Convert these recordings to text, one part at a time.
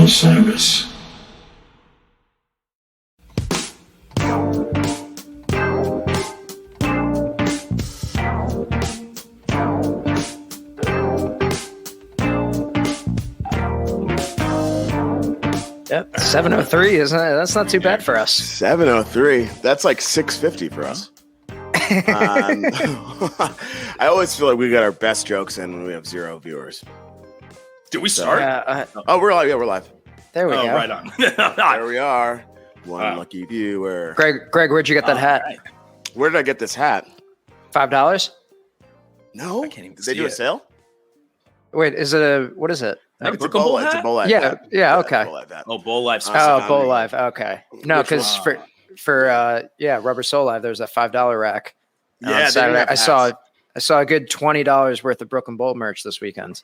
Osiris. Yep, 703, isn't it? That's not too bad for us. 703. That's like 650 for us. I always feel like we got our best jokes in when we have 0 viewers. Did we start? Oh, we're live. Yeah, we're live. There we go. Right on. There we are. One lucky viewer. Greg, where'd you get that hat? Right. Where did I get this hat? $5? No. I can't even Did they see do a it. sale? Wait, is it what is it? Like It's a Brooklyn bowl. Bowl It's a hat? bowl hat. Yeah, yeah, It's a okay. bowl hat. Oh, Bowl Life. Oh, Bowl Live. Live. Okay. No, Which because one? for Rubber Soul Live, there's a $5 rack. Yeah, On they didn't Saturday. have I saw a good $20 worth of Brooklyn Bowl merch this weekend.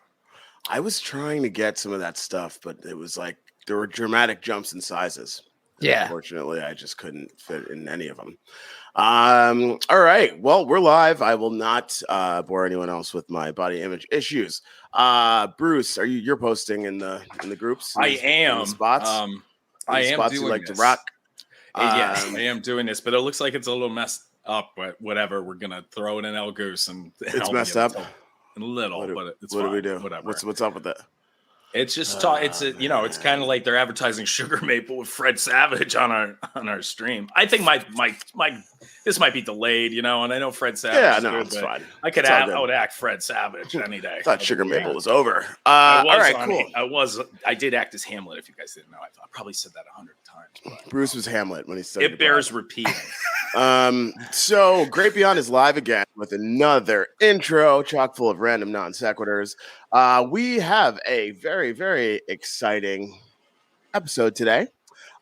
I was trying to get some of that stuff, but it was like there were dramatic jumps in sizes. Yeah. Unfortunately, I just couldn't fit in any of them. All right. Well, we're live. I will not bore anyone else with my body image issues. Bruce, you're posting in the groups? I In am. the spots. I am spots doing you like this. to rock. Yes, I am doing this, but it looks like it's a little messed up. But whatever, we're gonna throw it in El Goose, and It's messed up. A little, but it's what fine. do we do? Whatever. What's up with it? It's just it's kind of like they're advertising Sugar Maple with Fred Savage on our stream. I think my this might be delayed, and I know Fred Savage. Yeah, is no, good, it's but fine. I could It's all good. I would act Fred Savage any day. I thought Sugar Maple Yeah. was over. I was all right, on- cool. I did act as Hamlet. If you guys didn't know, I probably said that 100 times. But Bruce was Hamlet when he studied. it bears repeating. So Great Beyond is live again with another intro chock full of random non sequiturs. We have a very, very exciting episode today.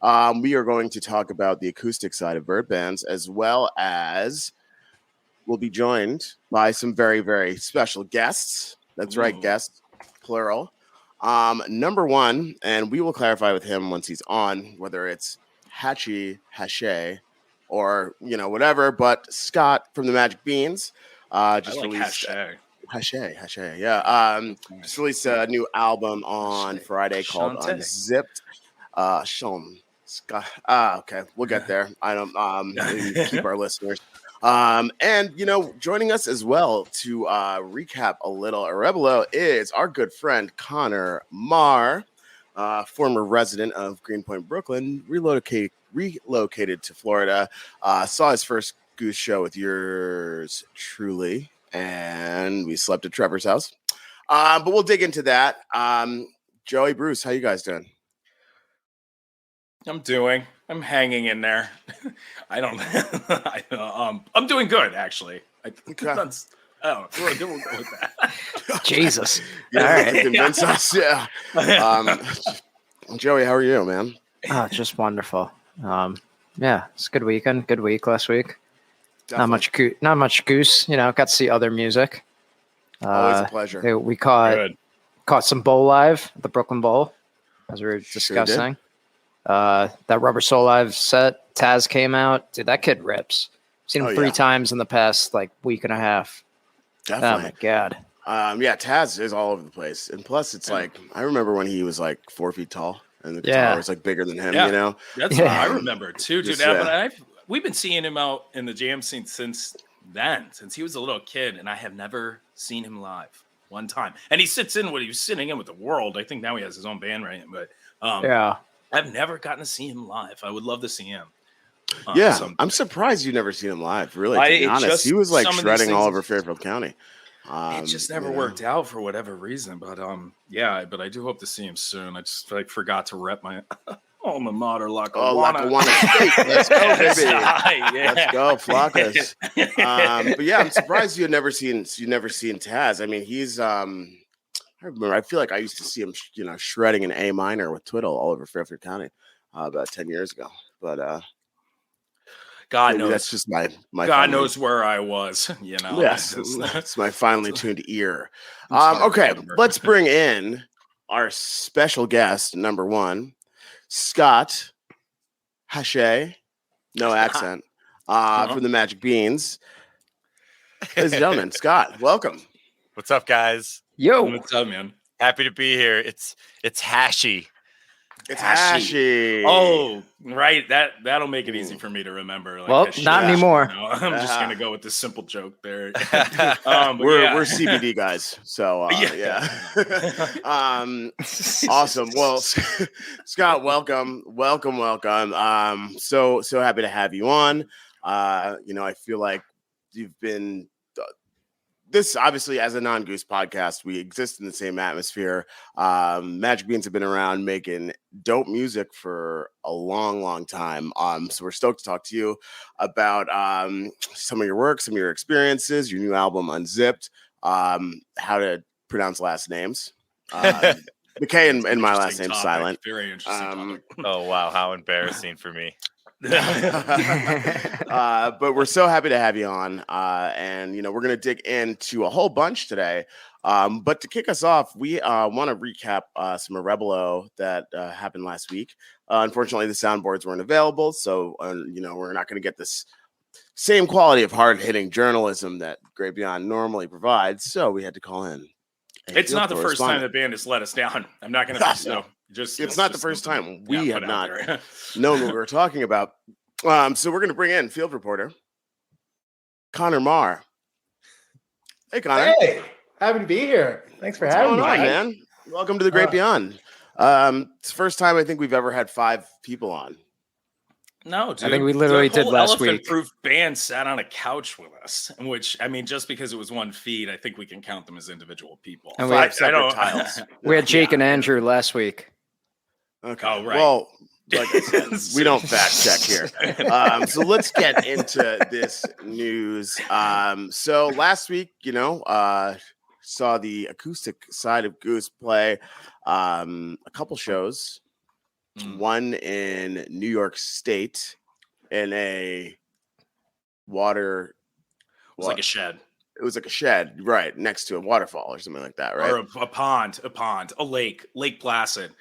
We are going to talk about the acoustic side of bird bands, as well as we'll be joined by some very, very special guests. That's right, guests, plural. Number one, and we will clarify with him once he's on, whether it's Hachey, or whatever. But Scott from the Magic Beans just released Hachey, yeah. Just released a new album on Friday called Shantae. Unzipped. Sean Scott. Okay, we'll get there. I don't keep our listeners. And joining us as well to recap a little Orebolo is our good friend Connor Marr, former resident of Greenpoint, Brooklyn, relocated to Florida. Saw his first Goose show with yours truly, and we slept at Trevor's house. But we'll dig into that. Joey, Bruce, how you guys doing? I'm hanging in there. I'm doing good, actually. Okay. We'll go with that. Jesus. You All have to right. convince us, yeah. Joey, how are you, man? Oh, just wonderful. Yeah, it's a good weekend. Good week last week. Definitely. Not much goose. Got to see other music. Always a pleasure. We caught some Bowl Live, the Brooklyn Bowl, as we were Sure discussing. That Rubber Soul Live set, Taz came out. Dude, that kid rips. Seen him 3 times in the past week and a half. Definitely. Oh my god. Yeah, Taz is all over the place, and plus, it's I remember when he was 4 feet tall, and the guitar was bigger than him. Yeah. That's what I remember too, dude. Just, But we've been seeing him out in the jam scene since he was a little kid, and I have never seen him live one time. And he was sitting in with the World. I think now he has his own band right now, but I've never gotten to see him live. I would love to see him. Someday. I'm surprised you've never seen him live. Really, to be It honest, just- he was some of these shredding all things- over Fairfield County. It just never worked out for whatever reason, but but I do hope to see him soon. I just forgot to rep my alma mater, Lackawanna State. Let's go, baby. Yeah. Let's go, Flockers. But yeah, I'm surprised you've never seen Taz. I mean, he's I remember. I feel like I used to see him, shredding an A minor with Twiddle all over Fairfield County about 10 years ago. But God knows that's just my God knows where I was. Yes, it's my finely tuned ear. Okay, let's bring in our special guest, number one, Scott Hachey, no accent, from the Magic Beans. Ladies and gentlemen, Scott, welcome. What's up, guys? Yo. What's up, man? Happy to be here. It's Hachey. It's Hachey. Oh, right. That'll make it easy for me to remember. Like, well, not anymore. I'm just gonna go with this simple joke there. We're CBD guys, so yeah. Awesome. Well, Scott, welcome. So happy to have you on. I feel like you've been. This obviously, as a non-Goose podcast, we exist in the same atmosphere. Magic Beans have been around making dope music for a long time. So we're stoked to talk to you about some of your work, some of your experiences, your new album Unzipped, how to pronounce last names. The K in my last name silent. Very interesting topic. Oh wow, how embarrassing for me. But we're so happy to have you on, and we're going to dig into a whole bunch today. But to kick us off, we want to recap some Orebolo that happened last week. Unfortunately, the soundboards weren't available, so we're not going to get this same quality of hard-hitting journalism that Great Beyond normally provides. So we had to call in. It's not the first time the band has let us down. I'm not going to say it's not the first time. We have not known what we were talking about. So we're going to bring in field reporter Connor Marr. Hey, Connor. Hey, happy to be here. Thanks for having me, man. Welcome to the Great Beyond. It's the first time I think we've ever had 5 people on. No, dude. I think we literally did last week. Elephant-proof band sat on a couch with us, which, I mean, just because it was one feed, I think we can count them as individual people. And 5 separate tiles. We had Jake and Andrew last week. Okay. Oh, right. Well, like I said, we don't fact check here. So let's get into this news. So last week, saw the acoustic side of Goose play a couple shows. One in New York State in a water. It was like a shed. It was like a shed, right, next to a waterfall or something like that, right? Or a pond, a Lake Placid.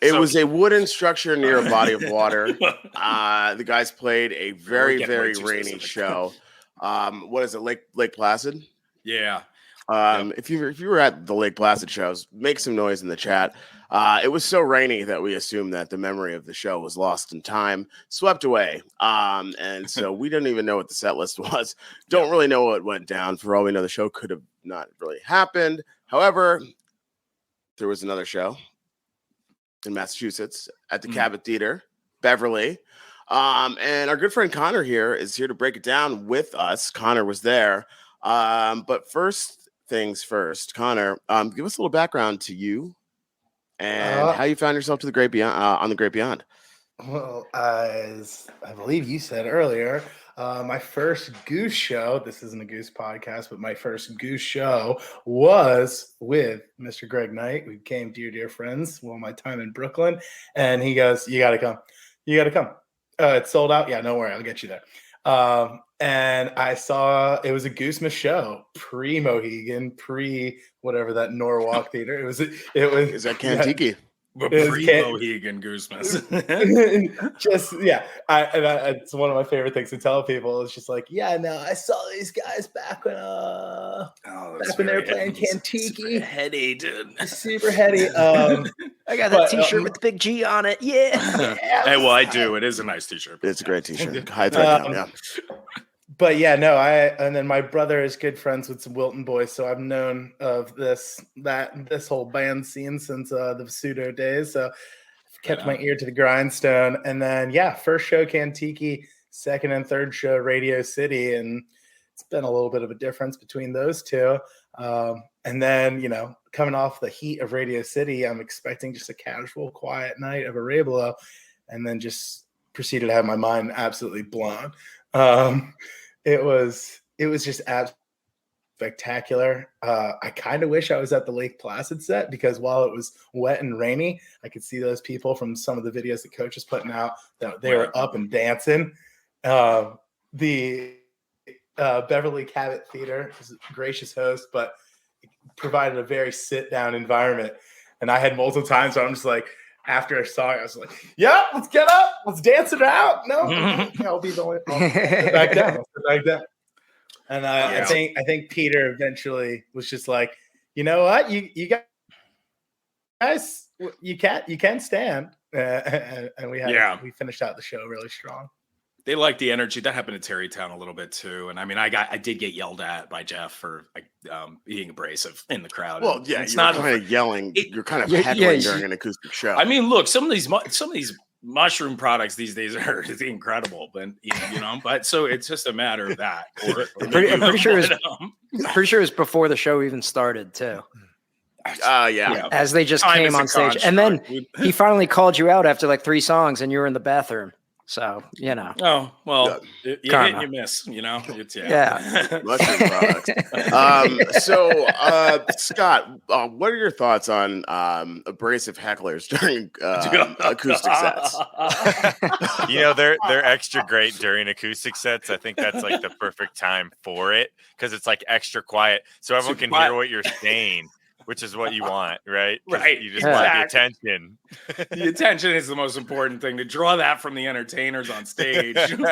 It was a wooden structure near a body of water. The guys played a very rainy show. What is it, Lake Placid? Yeah. If you were at the Lake Placid shows, make some noise in the chat. It was so rainy that we assumed that the memory of the show was lost in time, swept away. And so we don't even know what the set list was. Don't really know what went down. For all we know, the show could have not really happened. However, there was another show in Massachusetts at the Cabot Theater, Beverly. And our good friend Connor here is here to break it down with us. Connor was there. But first things first, Connor, give us a little background to you and how you found yourself to the Great Beyond on the Great Beyond. Well, as I believe you said earlier, my first Goose show, this isn't a Goose podcast, but my first Goose show was with Mr. Greg Knight. We became dear friends while my time in Brooklyn. And he goes, you got to come. You got to come. It's sold out. Yeah, don't worry. I'll get you there. And I saw it was a Goosemas show, pre-Mohegan, pre-whatever that Norwalk theater. It was. Is that Kantiki? Pre-Mohegan Goosemas. It's one of my favorite things to tell people. It's just like, I saw these guys back when they were playing Kantiki. Super heady, dude. Super heady. I got that T-shirt with the big G on it. Yeah. Hey, well, I do. It is a nice T-shirt. It's a great T-shirt. High thread count, yeah. But and then my brother is good friends with some Wilton boys, so I've known of this whole band scene since the pseudo days. So I've kept my ear to the grindstone. And then first show Kantiki, second and third show Radio City, and it's been a little bit of a difference between those two. And then coming off the heat of Radio City, I'm expecting just a casual, quiet night of Orebolo, and then just proceeded to have my mind absolutely blown. It was just absolutely spectacular. I kind of wish I was at the Lake Placid set because while it was wet and rainy, I could see those people from some of the videos that Coach is putting out that they were up and dancing. The Beverly Cabot Theater is a gracious host, but it provided a very sit-down environment. And I had multiple times where I'm just like, after I saw it, I was like, let's get up. Let's dance it out. No, I'll be the one. I'll sit back down. And I think Peter eventually was just like, you know what? You guys, you can stand. and we finished out the show really strong. They like the energy. That happened in Terrytown a little bit too. And I mean, I did get yelled at by Jeff for being abrasive in the crowd. Well, yeah, it's you're not kind of yelling. You're kind of heckling during an acoustic show. I mean, look, some of these mushroom products these days are incredible, but but so it's just a matter of that. I'm pretty sure it was before the show even started too. Yeah. As they just came on stage, and then he finally called you out after like 3 songs, and you were in the bathroom. So Oh well, you hit and you miss. It's mushroom products. So, Scott, what are your thoughts on abrasive hecklers during acoustic sets? They're extra great during acoustic sets. I think that's like the perfect time for it because it's like extra quiet, so everyone can hear what you're saying. Which is what you want, right? Right. You just want the attention. The attention is the most important thing. To draw that from the entertainers on stage who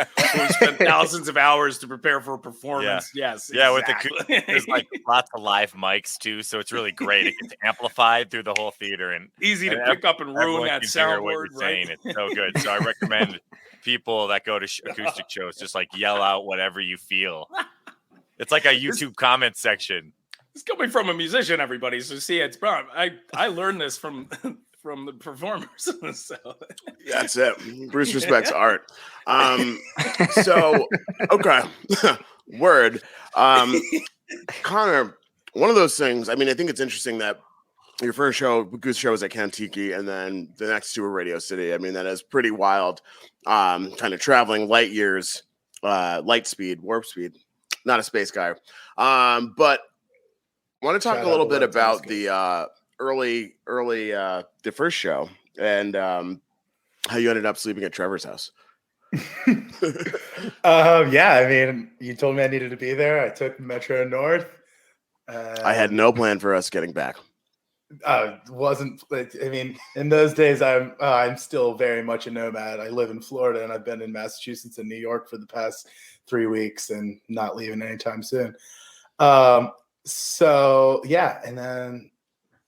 spend thousands of hours to prepare for a performance. Yeah. Yes. Yeah, exactly. there's like lots of live mics too, so it's really great. It gets amplified through the whole theater and easy to pick up and ruin that soundboard. Right? It's so good. So I recommend people that go to acoustic shows just like yell out whatever you feel. It's like a YouTube comment section. It's coming from a musician, everybody. So see, it's I learned this from the performers. So that's it. Bruce respects art. So okay, word. Connor, one of those things. I mean, I think it's interesting that your first Goose show was at Kentucky, and then the next 2 were Radio City. I mean, that is pretty wild. Kind of traveling light years, light speed, warp speed. Not a space guy, but. I want to talk a little bit about the early the first show and how you ended up sleeping at Trevor's house. I mean, you told me I needed to be there. I took Metro North. I had no plan for us getting back. Wasn't like, I mean, in those days, I'm still very much a nomad. I live in Florida and I've been in Massachusetts and New York for the past 3 weeks and not leaving anytime soon. So yeah, and then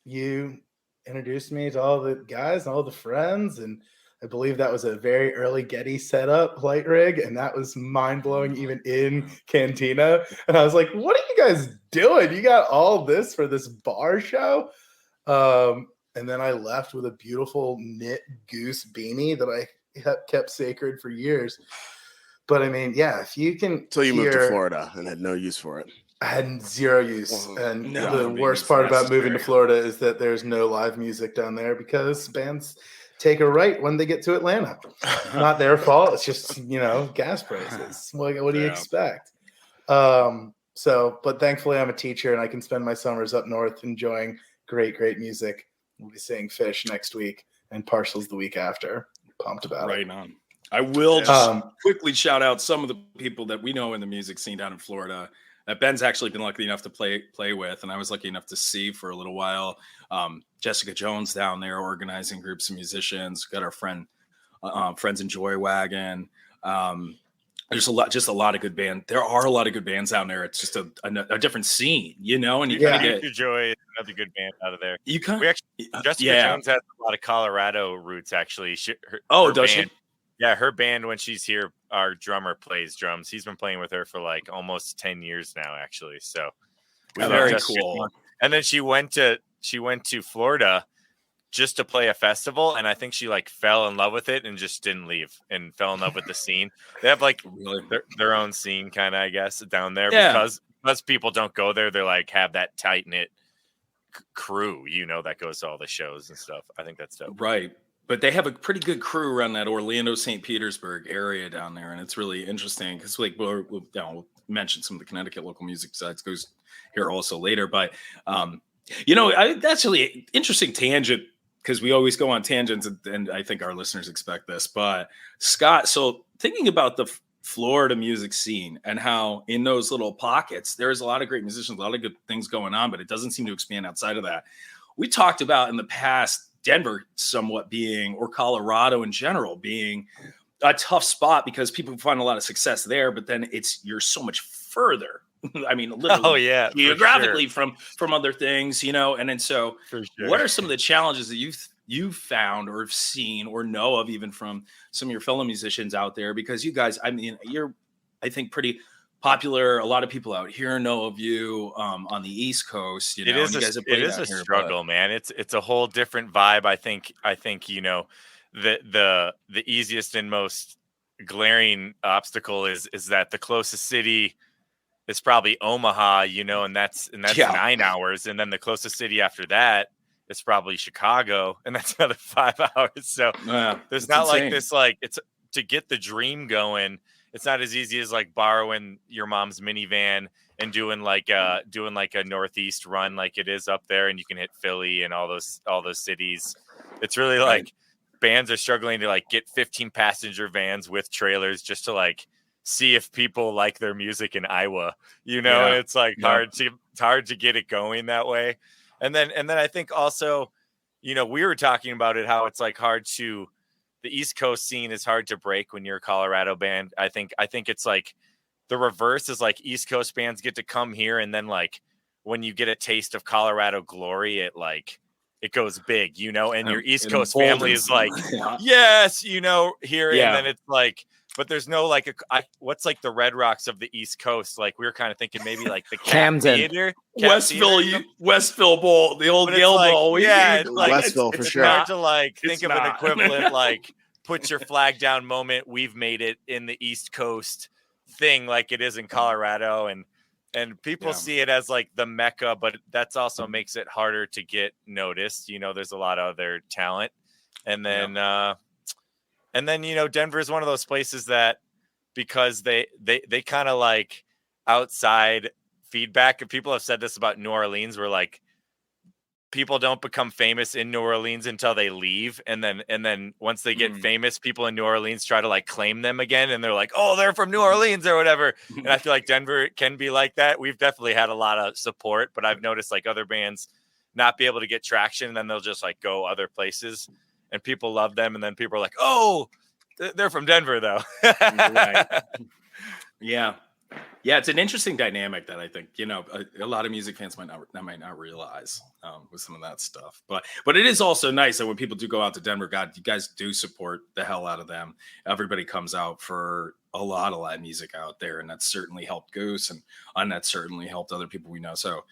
you introduced me to all the guys and all the friends, and I believe that was a very early Getty setup light rig, and that was mind-blowing even in Cantina. And I was like, what are you guys doing? You got all this for this bar show? And then I left with a beautiful knit Goose beanie that I kept sacred for years. But I mean, yeah, if you can until you moved to Florida and had no use for it. I had 0 use. And the worst part about moving to Florida is that there's no live music down there because bands take a right when they get to Atlanta. Not their fault. It's just, gas prices. What do you expect? But thankfully I'm a teacher and I can spend my summers up north enjoying great, great music. We'll be seeing Fish next week and Partials the week after. Pumped about it. Right on. I will just quickly shout out some of the people that we know in the music scene down in Florida that Ben's actually been lucky enough to play with, and I was lucky enough to see for a little while. Jessica Jones down there organizing groups of musicians. Got our friends in Joy Wagon. There's a lot of good bands. There are a lot of good bands down there. It's just a different scene, and you kind of get Joy, another good band out of there. Jessica yeah. Jones has a lot of Colorado roots actually. Does she? Yeah, her band, when she's here, our drummer plays drums. He's been playing with her for like almost 10 years now, actually. So very cool. And then she went to Florida just to play a festival, and I think she like fell in love with it and just didn't leave and fell in love with the scene. They have like their own scene kind of, I guess, down there because people don't go there. They're like have that tight knit crew, that goes to all the shows and stuff. I think that's dope. Right. But they have a pretty good crew around that Orlando, St. Petersburg area down there. And it's really interesting because we'll mention some of the Connecticut local music sites goes here also later. But, that's really interesting tangent because we always go on tangents and I think our listeners expect this. But Scott, so thinking about the Florida music scene and how in those little pockets, there's a lot of great musicians, a lot of good things going on, but it doesn't seem to expand outside of that. We talked about in the past, Denver somewhat being, or Colorado in general being a tough spot because people find a lot of success there, but then you're so much further. I mean, literally geographically from other things, and then so what are some of the challenges that you you've found or have seen or know of, even from some of your fellow musicians out there? Because you guys, I mean, you're, I think, pretty popular. A lot of people out here know of you on the East Coast. You know, and you guys have played it is out a here, struggle, man. It's a whole different vibe. I think you know, the easiest and most glaring obstacle is that the closest city is probably Omaha, you know, and that's 9 hours, and then the closest city after that is probably Chicago, and that's another 5 hours. So there's not insane. like this, like, it's to get the dream going. It's not as easy as like borrowing your mom's minivan and doing like a Northeast run like it is up there, and you can hit Philly and all those cities. It's really like bands are struggling to like get 15 passenger vans with trailers just to like see if people like their music in Iowa, you know. And it's like hard to get it going that way. And then I think also, you know, we were talking about it, how it's like hard to, the East Coast scene is hard to break when you're a Colorado band. I think it's like the reverse is like East Coast bands get to come here, and then like when you get a taste of Colorado glory, it goes big, you know, and your East Coast family is like, yes, you know, here. And then it's like, but there's no like what's like the Red Rocks of the East Coast. Like we were kind of thinking maybe like the Camden Theater, Westville Bowl, the old Yale Bowl. Yeah, it's like Westville for sure. It's hard to like think of not. an equivalent like put your flag down moment. We've made it in the East Coast thing like it is in Colorado, and people see it as like the Mecca, but that's also makes it harder to get noticed. You know, there's a lot of other talent, and then you know, Denver is one of those places that, because they kind of like outside feedback, and people have said this about New Orleans, where like people don't become famous in New Orleans until they leave, and then once they get famous, people in New Orleans try to like claim them again, and they're like, oh, they're from New Orleans or whatever. And I feel like Denver can be like that. We've definitely had a lot of support, but I've noticed like other bands not be able to get traction, and then they'll just like go other places, and people love them, and then people are like, oh, they're from Denver though. Right. Yeah, it's an interesting dynamic that I think, you know, a lot of music fans might not realize with some of that stuff. But it is also nice that when people do go out to Denver, God, you guys do support the hell out of them. Everybody comes out for a lot of live music out there, and that's certainly helped Goose, and that certainly helped other people we know. So,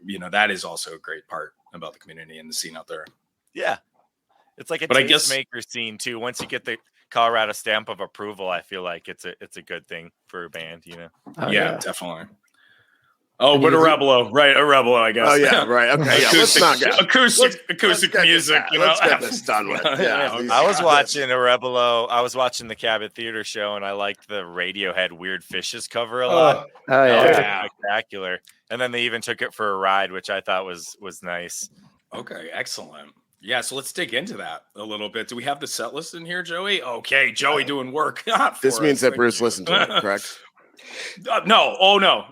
you know, that is also a great part about the community and the scene out there. Yeah, it's like a tastemaker scene too. Once you get the Colorado stamp of approval, I feel like it's a good thing for a band, you know. Yeah, definitely. Oh, but Orebolo, right? Orebolo, I guess. Oh yeah, right. Okay, yeah. Let's not get acoustic music. You know, let's get this done with. Yeah, I was watching Orebolo. I was watching the Cabot Theater show, and I liked the Radiohead "Weird Fishes" cover a lot. Oh yeah, spectacular. And then they even took it for a ride, which I thought was nice. Okay, excellent. Yeah, so let's dig into that a little bit. Do we have the set list in here, Joey? Okay, Joey doing work. This means that Bruce listened to it, correct? No. Oh no,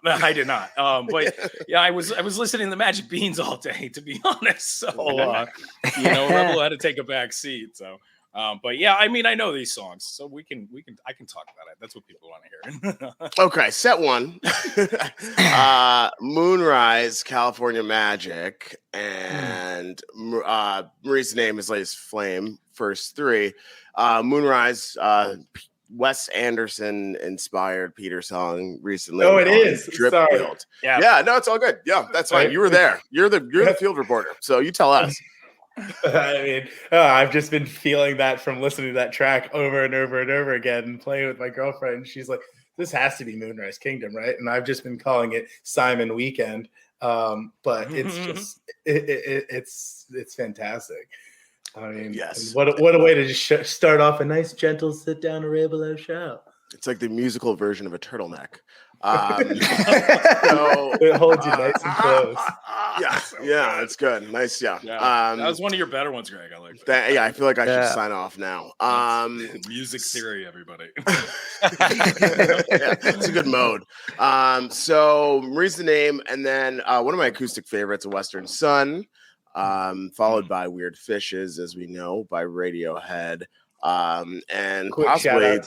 I did not. But yeah, I was listening to the Magic Beans all day, to be honest. So you know, Rebel had to take a back seat. So, but yeah, I mean, I know these songs, so I can talk about it. That's what people want to hear. Okay, set one. Moonrise, California Magic, and Marie's Name is Latest Flame. First three. Moonrise, Wes Anderson inspired Peter song recently. Oh, it is. Drip Sorry. Field. Yeah, no, it's all good. Yeah, that's fine. You were there. You're the field reporter, so you tell us. I mean, I've just been feeling that from listening to that track over and over and over again and playing with my girlfriend. And she's like, this has to be Moonrise Kingdom, right? And I've just been calling it Simon Weekend. But it's just, it's fantastic. I mean, yes. What a way to just start off a nice, gentle sit-down Orebolo show. It's like the musical version of a turtleneck. So, it holds you nice and close. Yeah, it's good. Nice, yeah. That was one of your better ones, Greg. I like that. Yeah, I feel like I should sign off now. Music theory, everybody. It's a good mode. So Marie's the Name, and then one of my acoustic favorites, A Western Sun, followed by Weird Fishes, as we know, by Radiohead, and quick possibly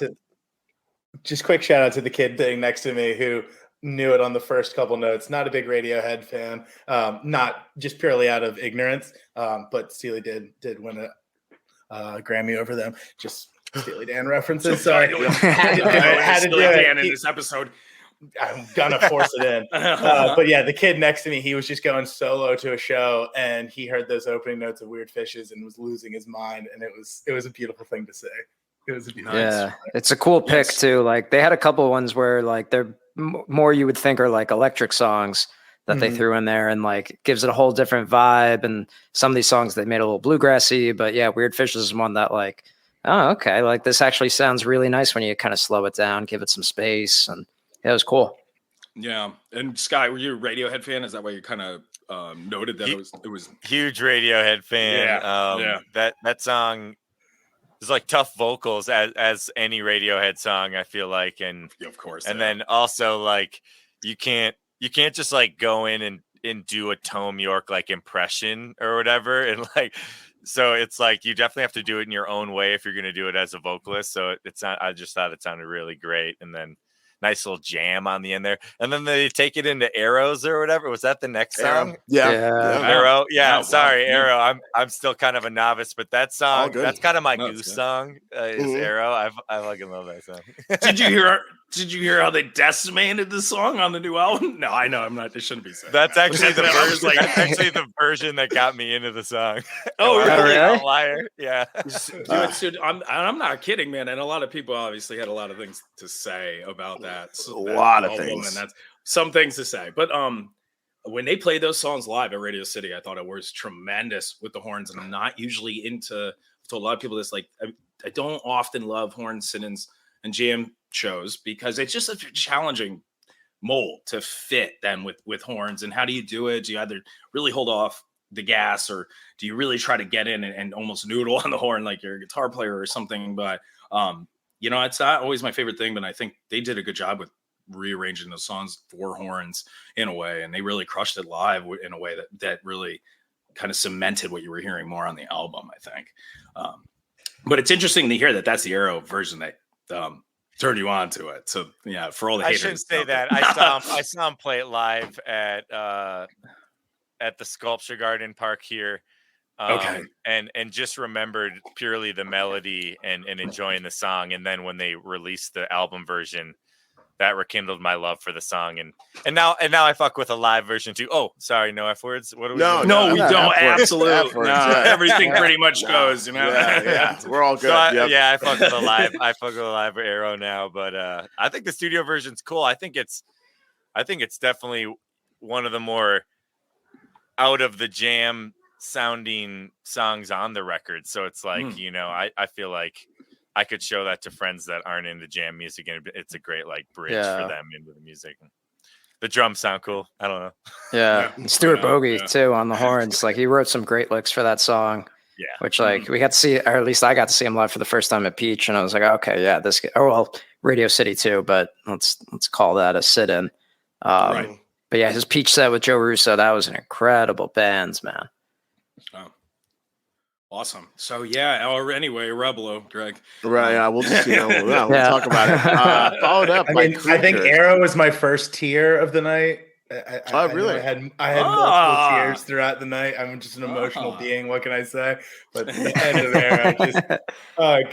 shout out to the kid sitting next to me who knew it on the first couple notes. Not a big Radiohead fan, not just purely out of ignorance, but Steely did win a Grammy over them. Just Steely Dan references. Sorry, had to do it in this episode. I'm gonna force it in. But yeah, the kid next to me, he was just going solo to a show, and he heard those opening notes of Weird Fishes and was losing his mind. And it was a beautiful thing to say. It was a beautiful. Yeah, it's a cool pick too. Like they had a couple of ones where like they're more you would think are like electric songs that they threw in there, and like gives it a whole different vibe. And some of these songs they made a little bluegrassy, but yeah, Weird Fishes is one that like, oh okay, like this actually sounds really nice when you kind of slow it down, give it some space, and it was cool. Yeah, and Sky, were you a Radiohead fan? Is that why you kind of noted that it was huge Radiohead fan? That song is like tough vocals as any Radiohead song, I feel like, and of course, and then also like you can't just like go in and do a Tom York like impression or whatever, and like so it's like you definitely have to do it in your own way if you're going to do it as a vocalist. So it's not. I just thought it sounded really great, and then. Nice little jam on the end there, and then they take it into Arrows or whatever. Was that the next song? Yeah. Arrow. Yeah, sorry, wow. Arrow. I'm still kind of a novice, but that song, that's kind of my goose song. Is Arrow. I fucking love that song. Did you hear how they decimated the song on the new album? No, I know. I'm not. It shouldn't be said. That's actually the version. That's actually the version that got me into the song. Oh, really? Outlier. Yeah. Dude, I'm not kidding, man. And a lot of people obviously had a lot of things to say about that. A lot of things. And that's some things to say. But when they played those songs live at Radio City, I thought it was tremendous with the horns. And I'm not usually into. To a lot of people, this like I don't often love horn sit-ins and jam shows because it's just a challenging mold to fit them with horns. And how do you do it? Do you either really hold off the gas or do you really try to get in and almost noodle on the horn like you're a guitar player or something? But it's not always my favorite thing, but I think they did a good job with rearranging those songs for horns in a way, and they really crushed it live in a way that really kind of cemented what you were hearing more on the album, I think. But it's interesting to hear that that's the Arrow version that turned you on to it. So yeah, for all the haters. I shouldn't say that. I saw him play it live at the Sculpture Garden Park here. Okay. And just remembered purely the melody and enjoying the song. And then when they released the album version, that rekindled my love for the song. And now I fuck with a live version too. Oh, sorry, no F words. What do we do? No, we don't. Absolutely. Everything pretty much goes, Yeah. We're all good. So I fuck with a live. I fuck with a live Arrow now, but I think the studio version's cool. I think it's definitely one of the more out of the jam sounding songs on the record. So it's like, I feel like I could show that to friends that aren't into jam music, and it's a great like bridge for them into the music. The drums sound cool. I don't know. Yeah, Stuart Bogey too on the horns. Like he wrote some great licks for that song. Yeah, which like we got to see, or at least I got to see him live for the first time at Peach, and I was like, okay, yeah, this. Radio City too, but let's call that a sit-in. Right. But yeah, his Peach set with Joe Russo, that was an incredible band, man. Oh. Awesome. So yeah, or anyway, Orebolo, Greg. Right, yeah, we'll just we'll talk about it. Followed up. I think Arrow was my first tier of the night. Really? I had multiple tears throughout the night. I'm just an emotional being. What can I say? But the end of Arrow it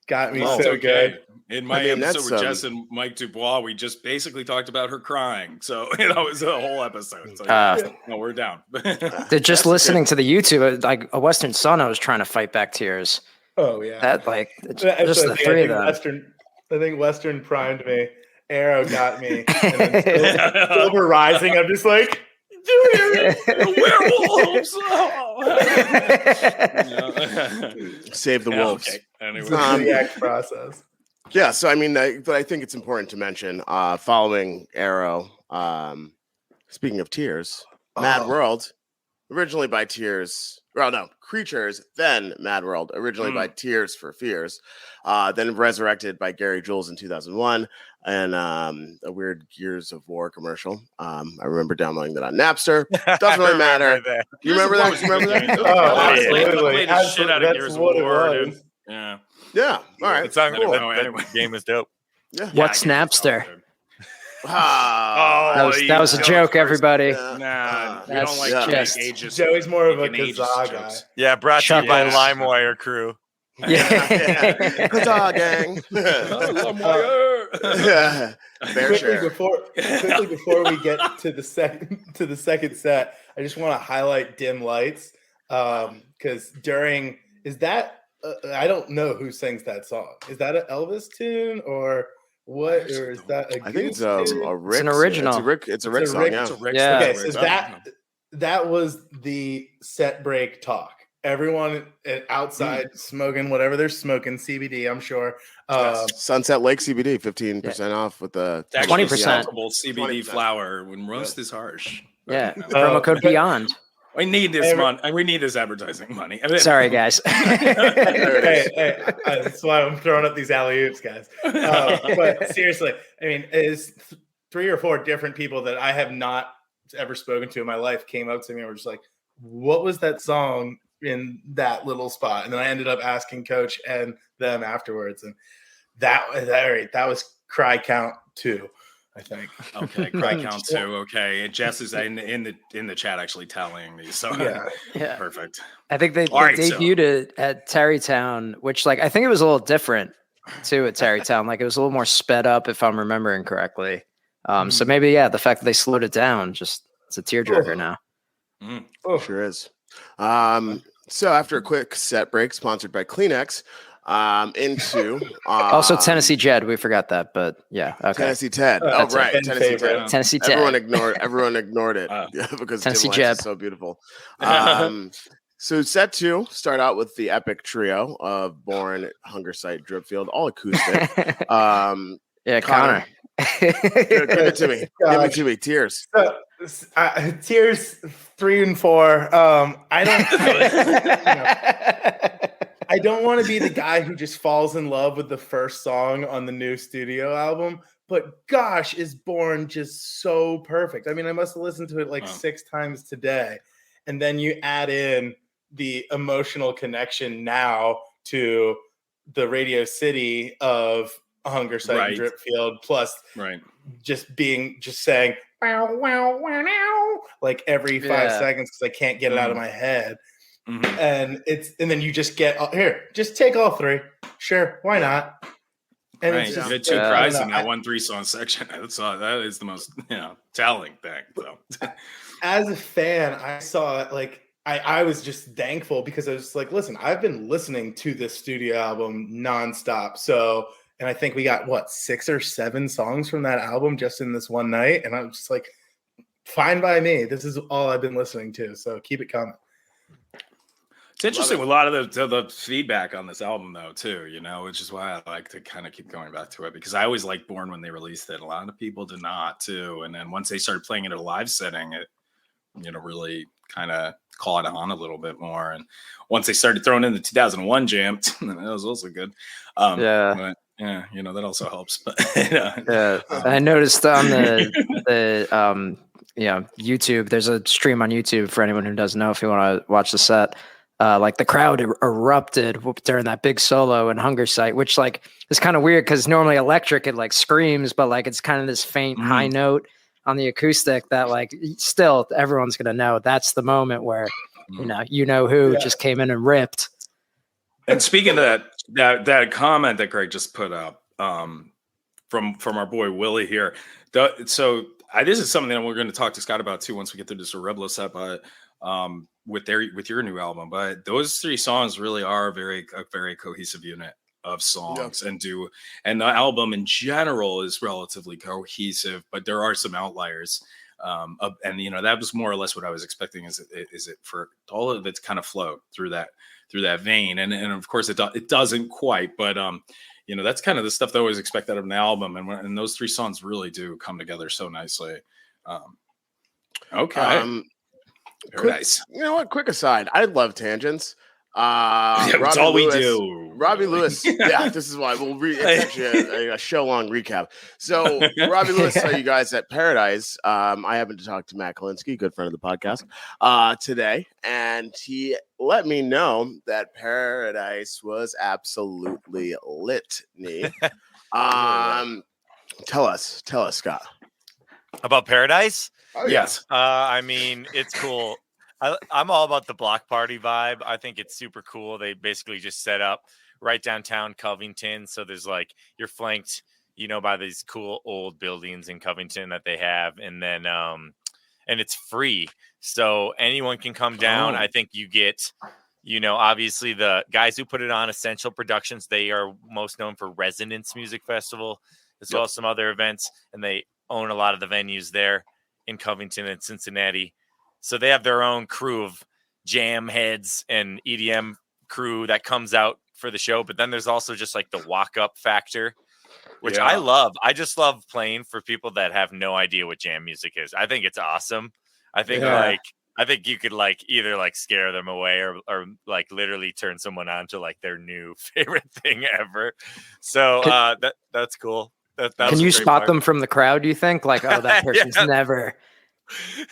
got me so good. In my episode with Jess and Mike Dubois, we just basically talked about her crying. So it was a whole episode. So no, we're down. They're just listening to the YouTube, like a Western Sun, I was trying to fight back tears. Oh yeah. That like just the three of them. I think Western primed me. Arrow got me. And then Silver Rising, I'm just like, werewolves. Save the wolves. Okay. Anyway. The act process. Yeah, so I mean, but I think it's important to mention following Arrow. Speaking of Tears, Mad World, originally by Tears. Well, no, Creatures, then Mad World, originally by Tears for Fears, then resurrected by Gary Jules in 2001, and a weird Gears of War commercial. I remember downloading that on Napster. Doesn't really matter. You remember that? You remember that? Played the shit out of Gears of War, dude. Yeah. Yeah. All right. It's not cool. That game is dope. Yeah. What's Napster? That was a joke, everybody. Nah, we That's don't like just- ages. Joey's more of a ages Kazaa guy. jokes. Yeah, brought to you by Chuckles. LimeWire crew. Yeah. Kazaa gang. Yeah. Fair Quickly share. before we get to the second set, I just want to highlight Dim Lights because I don't know who sings that song. Is that an Elvis tune or what? Or is that a I think it's Goose tune? a Rick. an original. It's a Rick song. Rick- Yeah. It's a Rick Yeah. song. Okay, so that was the set break talk. Everyone outside smoking whatever they're smoking, CBD, I'm sure. Sunset Lake CBD, 15% off with the It's actually 20%. smokable CBD 20%. flour when roast is harsh. Yeah. Promo code but- Beyond. We need this money. We need this advertising money. I mean, Sorry, guys. hey, that's why I'm throwing up these alley-oops, guys. But seriously, I mean, is 3 or 4 different people that I have not ever spoken to in my life came up to me and were just like, what was that song in that little spot? And then I ended up asking Coach and them afterwards, and that was Cry Count 2, I think. Okay, Cry Count 2. Okay, Jess is in the chat actually tallying these. So Yeah. perfect. I think they All right, so- debuted it at Tarrytown, which I think it was a little different too at Tarrytown. Like it was a little more sped up, if I'm remembering correctly. So maybe the fact that they slowed it down, it's a tearjerker now. Sure is. So after a quick set break, sponsored by Kleenex, into Also Tennessee Jed, we forgot that, but yeah, okay. Tennessee Ted. That's Right, a Tennessee favorite. Ted. Tennessee Ted. Everyone ignored it because Tennessee Dim Lights Jeb. is so beautiful. So set 2 start out with the epic trio of Born, Hunger Sight, Dripfield, all acoustic. Yeah, Connor. Give it to me. Give it to me. Tears. Tears 3 and 4. I don't want to be the guy who just falls in love with the first song on the new studio album, but gosh, is Born just so perfect. I mean, I must have listened to it 6 times today. And then you add in the emotional connection now to the Radio City of Hunger Sight and Dripfield, plus just saying wow, wow, wow, wow, like every 5 seconds because I can't get it out of my head. And then you just get just take all 3. Sure, why not? And Right. it's You just, get 2 cries in that 1-3 song section. That is the most telling thing. So. As a fan, I saw it I was just thankful because I was like, listen, I've been listening to this studio album nonstop. So, and I think we got 6 or 7 songs from that album just in this one night. And I'm just like, fine by me. This is all I've been listening to. So keep it coming. It's interesting with a lot of the feedback on this album, though, too, which is why I like to kind of keep going back to it, because I always liked Born when they released it. A lot of people did not, too. And then once they started playing it at a live setting, it, really kind of caught on a little bit more. And once they started throwing in the 2001 jam, that was also good. But, that also helps. But I noticed on the YouTube, there's a stream on YouTube for anyone who doesn't know if you want to watch the set. The crowd erupted during that big solo in Hunger Sight, which is kind of weird because normally electric it screams, but it's kind of this faint high note on the acoustic that still everyone's gonna know that's the moment where who just came in and ripped. And speaking of that comment that Greg just put up from our boy Willie here, this is something that we're going to talk to Scott about too once we get through this Orebolo set, but with your new album. But those 3 songs really are a very cohesive unit of songs, and the album in general is relatively cohesive, but there are some outliers. And that was more or less what I was expecting. Is it for all of it to kind of flow through that vein, and of course it doesn't quite, but that's kind of the stuff that I always expect out of an album, and those 3 songs really do come together so nicely. Okay. Very nice. You know what? Quick aside. I love tangents. That's all we do. Robbie Lewis. Yeah, this is why it's actually a show-long recap. So Robbie Lewis saw you guys at Paradise. I happened to talk to Matt Kalinsky, good friend of the podcast, today, and he let me know that Paradise was absolutely lit. Tell us, Scott. About Paradise? Oh, Yes. I mean, it's cool. I'm all about the block party vibe. I think it's super cool. They basically just set up right downtown Covington. So there's like, you're flanked, by these cool old buildings in Covington that they have. And then, and it's free. So anyone can come down. Oh. I think you get, obviously the guys who put it on, Essential Productions, they are most known for Resonance Music Festival, as well as some other events. And they own a lot of the venues there in Covington and Cincinnati. So they have their own crew of jam heads and EDM crew that comes out for the show. But then there's also just like the walk up factor, which I love. I just love playing for people that have no idea what jam music is. I think it's awesome. I think I think you could like either like scare them away or like literally turn someone on to like their new favorite thing ever. So that's cool. Can you spot them from the crowd? Do you think like, oh, that person's never?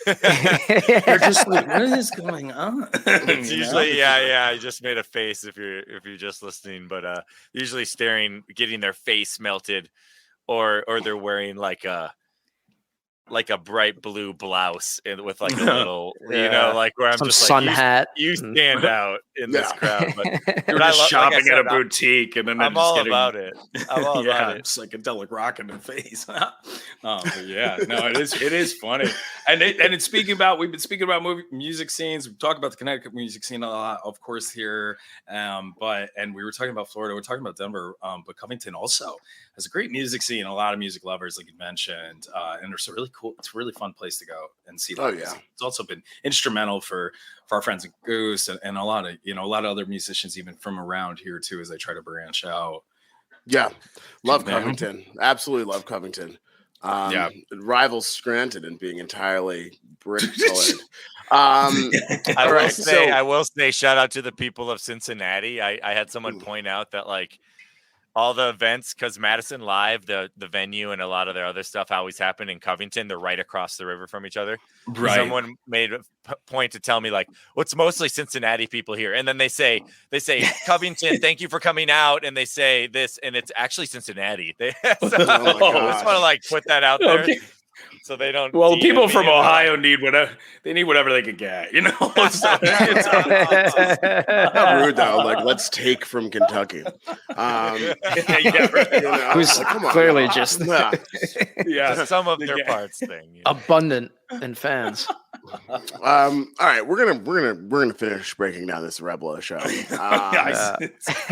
They're just like, what is going on? It's usually I just made a face if you're just listening, but usually staring, getting their face melted, or they're wearing like a bright blue blouse with like a little, like where I'm Some just sun like, hat. You stand out in this crowd. But You're just shopping at a boutique, and then I'm all about it. I'm all about it. It's like a psychedelic rock in the face. It is funny. And speaking about, we've been speaking about music scenes. We talk about the Connecticut music scene a lot, of course, here. And we were talking about Florida. We're talking about Denver, but Covington also has a great music scene. A lot of music lovers, like you mentioned, and it's a really cool. It's a really fun place to go and see. It's also been instrumental for our friends at Goose and a lot of other musicians even from around here too, as they try to branch out. Yeah, love Covington. Absolutely love Covington. It rivals Scranton in being entirely brick colored. I will say, shout out to the people of Cincinnati. I had someone point out that like all the events, because Madison Live, the venue, and a lot of their other stuff always happen in Covington. They're right across the river from each other. Right. Someone made a point to tell me like, it's mostly Cincinnati people here, and then they say Covington, thank you for coming out, and they say this, and it's actually Cincinnati. I just want to like put that out there. Okay. So they don't. Well, people from Ohio need whatever they can get, So it's not rude though. Like, let's take from Kentucky. Who's clearly just some of their parts thing. Abundant in fans. All right, we're gonna finish breaking down this Orebolo show.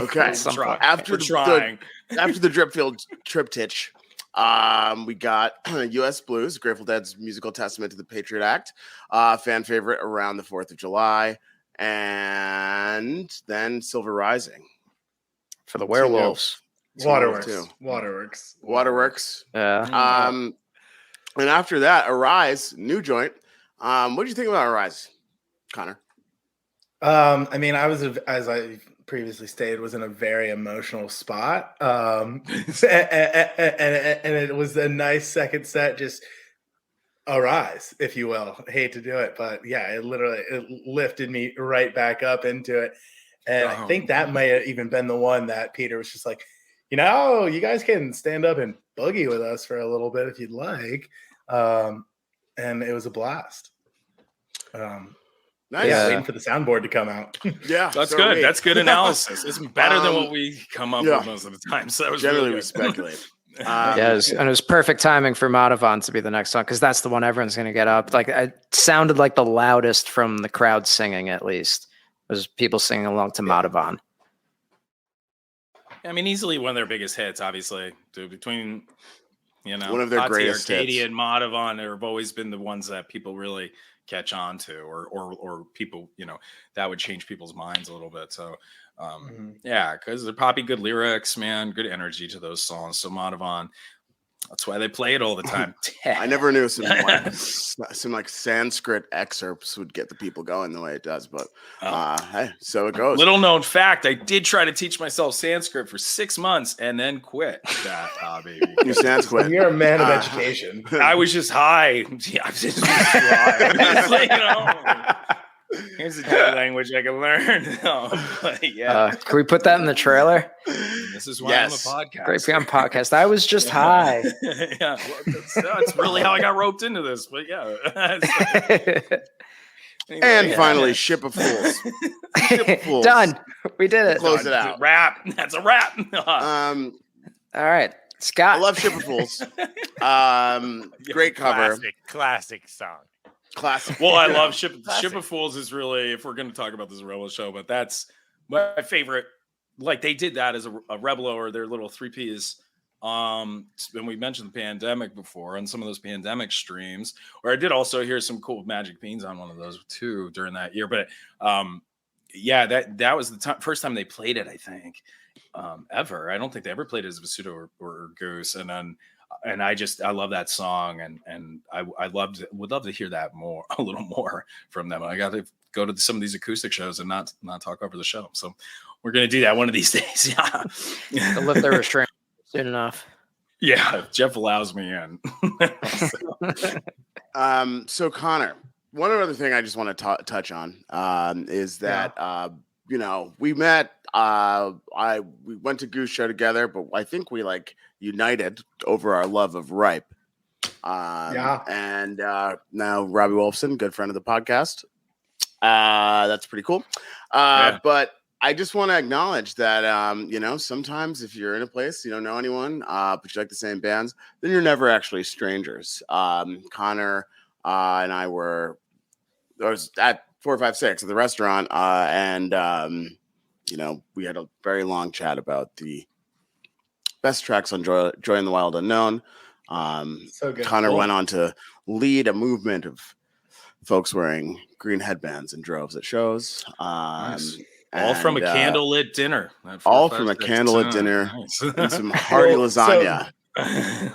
Okay, after the Dripfield triptych. We got U.S. Blues, Grateful Dead's musical testament to the Patriot Act, fan favorite around the 4th of July, and then Silver Rising for the Werewolves. Waterworks. Yeah. And after that, Arise, new joint. What do you think about Arise, Connor? I mean, as I previously stated, was in a very emotional spot, and it was a nice second set, just Arise, if you will. I hate to do it, but yeah, it lifted me right back up into it, and I think that may have even been the one that Peter was just like, you guys can stand up and boogie with us for a little bit if you'd like, and it was a blast. Nice. Yeah, waiting for the soundboard to come out. Yeah, that's good. That's good analysis. It's better than what we come up with most of the time. So that was generally really we speculate. It was perfect timing for Madhavan to be the next song because that's the one everyone's going to get up. Like it sounded like the loudest from the crowd singing. At least it was people singing along to Madhavan. I mean, easily one of their biggest hits. Obviously, between one of their greatest Arcadia hits. and Madhavan have always been the ones that people really catch on to, or people, that would change people's minds a little bit. So, because they're probably good lyrics, man, good energy to those songs. So Madhavan, that's why they play it all the time. I never knew some like Sanskrit excerpts would get the people going the way it does, but hey, so it goes. Little known fact: I did try to teach myself Sanskrit for 6 months and then quit that hobby. You Sanskrit. You're a man of education. I was just high. Yeah, I was just too high. Here's a new language I can learn. Can we put that in the trailer? This is why Yes. I'm a podcast. Great Beyond podcast. I was just high. Yeah, well, that's really how I got roped into this. But yeah. Anyway, And finally, Ship of Fools. Ship of Fools. Done. We did it. Close it out. Wrap. That's a wrap. All right, Scott. I love Ship of Fools. Great cover. Classic song. Classic. Well, I love Ship of Fools is really, if we're going to talk about this Rebel show, but that's my favorite. Like they did that as a Rebelo or their little 3Ps. And we mentioned the pandemic before on some of those pandemic streams, where I did also hear some cool Magic Beans on one of those too during that year. But yeah, that was the first time they played it, I think, ever. I don't think they ever played it as Vasudo or Goose. And then, I love that song, and I would love to hear that a little more from them. I got to go to some of these acoustic shows and not talk over the show. So we're gonna do that one of these days. Yeah, They'll lift their restraint soon enough. Yeah, if Jeff allows me in. So Connor, one other thing I just want to touch on is that we met. We went to Goose Show together, but I think we united over our love of Ripe. And now Robbie Wolfson, good friend of the podcast. That's pretty cool. But I just want to acknowledge that, sometimes if you're in a place, you don't know anyone, but you like the same bands, then you're never actually strangers. Connor and I was at 456 at the restaurant, and we had a very long chat about the best tracks on Joy in the Wild Unknown. So good. Connor went on to lead a movement of folks wearing green headbands in droves at shows. Nice. All from a candlelit dinner. All from a candlelit dinner and some hearty lasagna.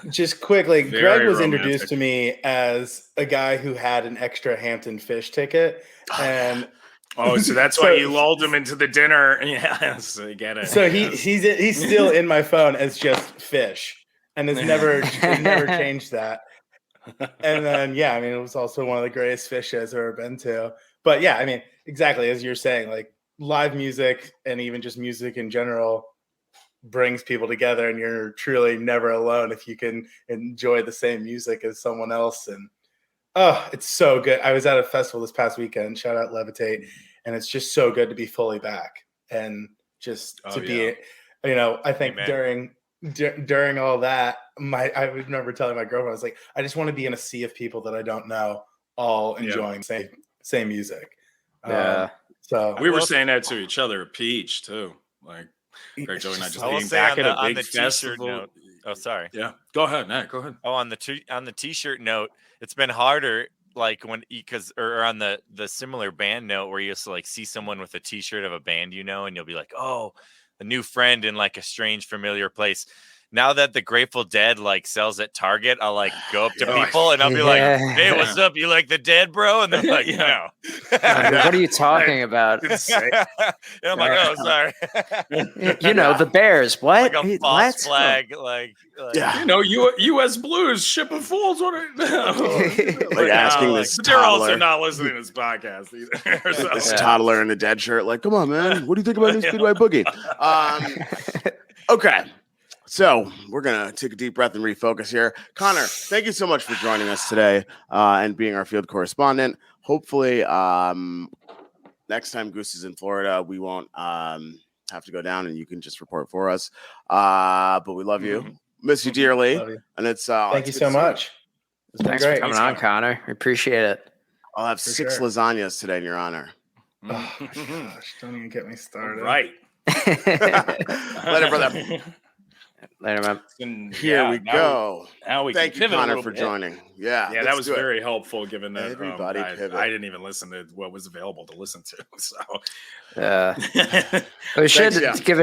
Just quickly, Very Greg was romantic. introduced to me as a guy who had an extra Hampton Fish ticket, and so that's why you lulled him into the dinner. Yeah, so you get it. so he's still in my phone as just Fish, and has never changed that. And then it was also one of the greatest Fish shows I've ever been to. But exactly as you're saying, like live music and even just music in general brings people together, and you're truly never alone if you can enjoy the same music as someone else. And it's so good. I was at a festival this past weekend, shout out Levitate, and it's just so good to be fully back and just to be I think during all that, I remember telling my girlfriend, I was like, I just want to be in a sea of people that I don't know, all enjoying same music. So we were saying that to each other at Peach too, like Greg, Joey, and I just being back at a big festival. Note. Oh, sorry. Yeah, go ahead, Nat. Go ahead. Oh, on the t-shirt note, it's been harder, like on the similar band note where you just see someone with a t-shirt of a band, and you'll be like, oh, a new friend in a strange familiar place. Now that the Grateful Dead sells at Target, I'll go up to people and I'll be like, "Hey, what's up? You like the Dead, bro?" And they're like, "No." What are you talking about? And I'm like, "Oh, sorry." The Bears. What? Like a false flag. U.S. Blues, Ship of Fools. What are asking this but they're also toddler. not listening to this podcast either. So. This toddler in a Dead shirt, come on, man. What do you think about New Speedway Boogie? Okay. So we're going to take a deep breath and refocus here. Connor, thank you so much for joining us today and being our field correspondent. Hopefully next time Goose is in Florida, we won't have to go down and you can just report for us. But we love you. Miss you dearly. Love you. And it's thank you so much. It's been Thanks great. for coming on, Connor. We appreciate it. I'll have 6 lasagnas today in your honor. Oh my gosh, don't even get me started. Right. Later, brother. Later, man. Here we go. Now we Thank can you, pivot Connor, for joining. Yeah, that was very helpful given that Everybody pivot. I didn't even listen to what was available to listen to. So we should Thanks, give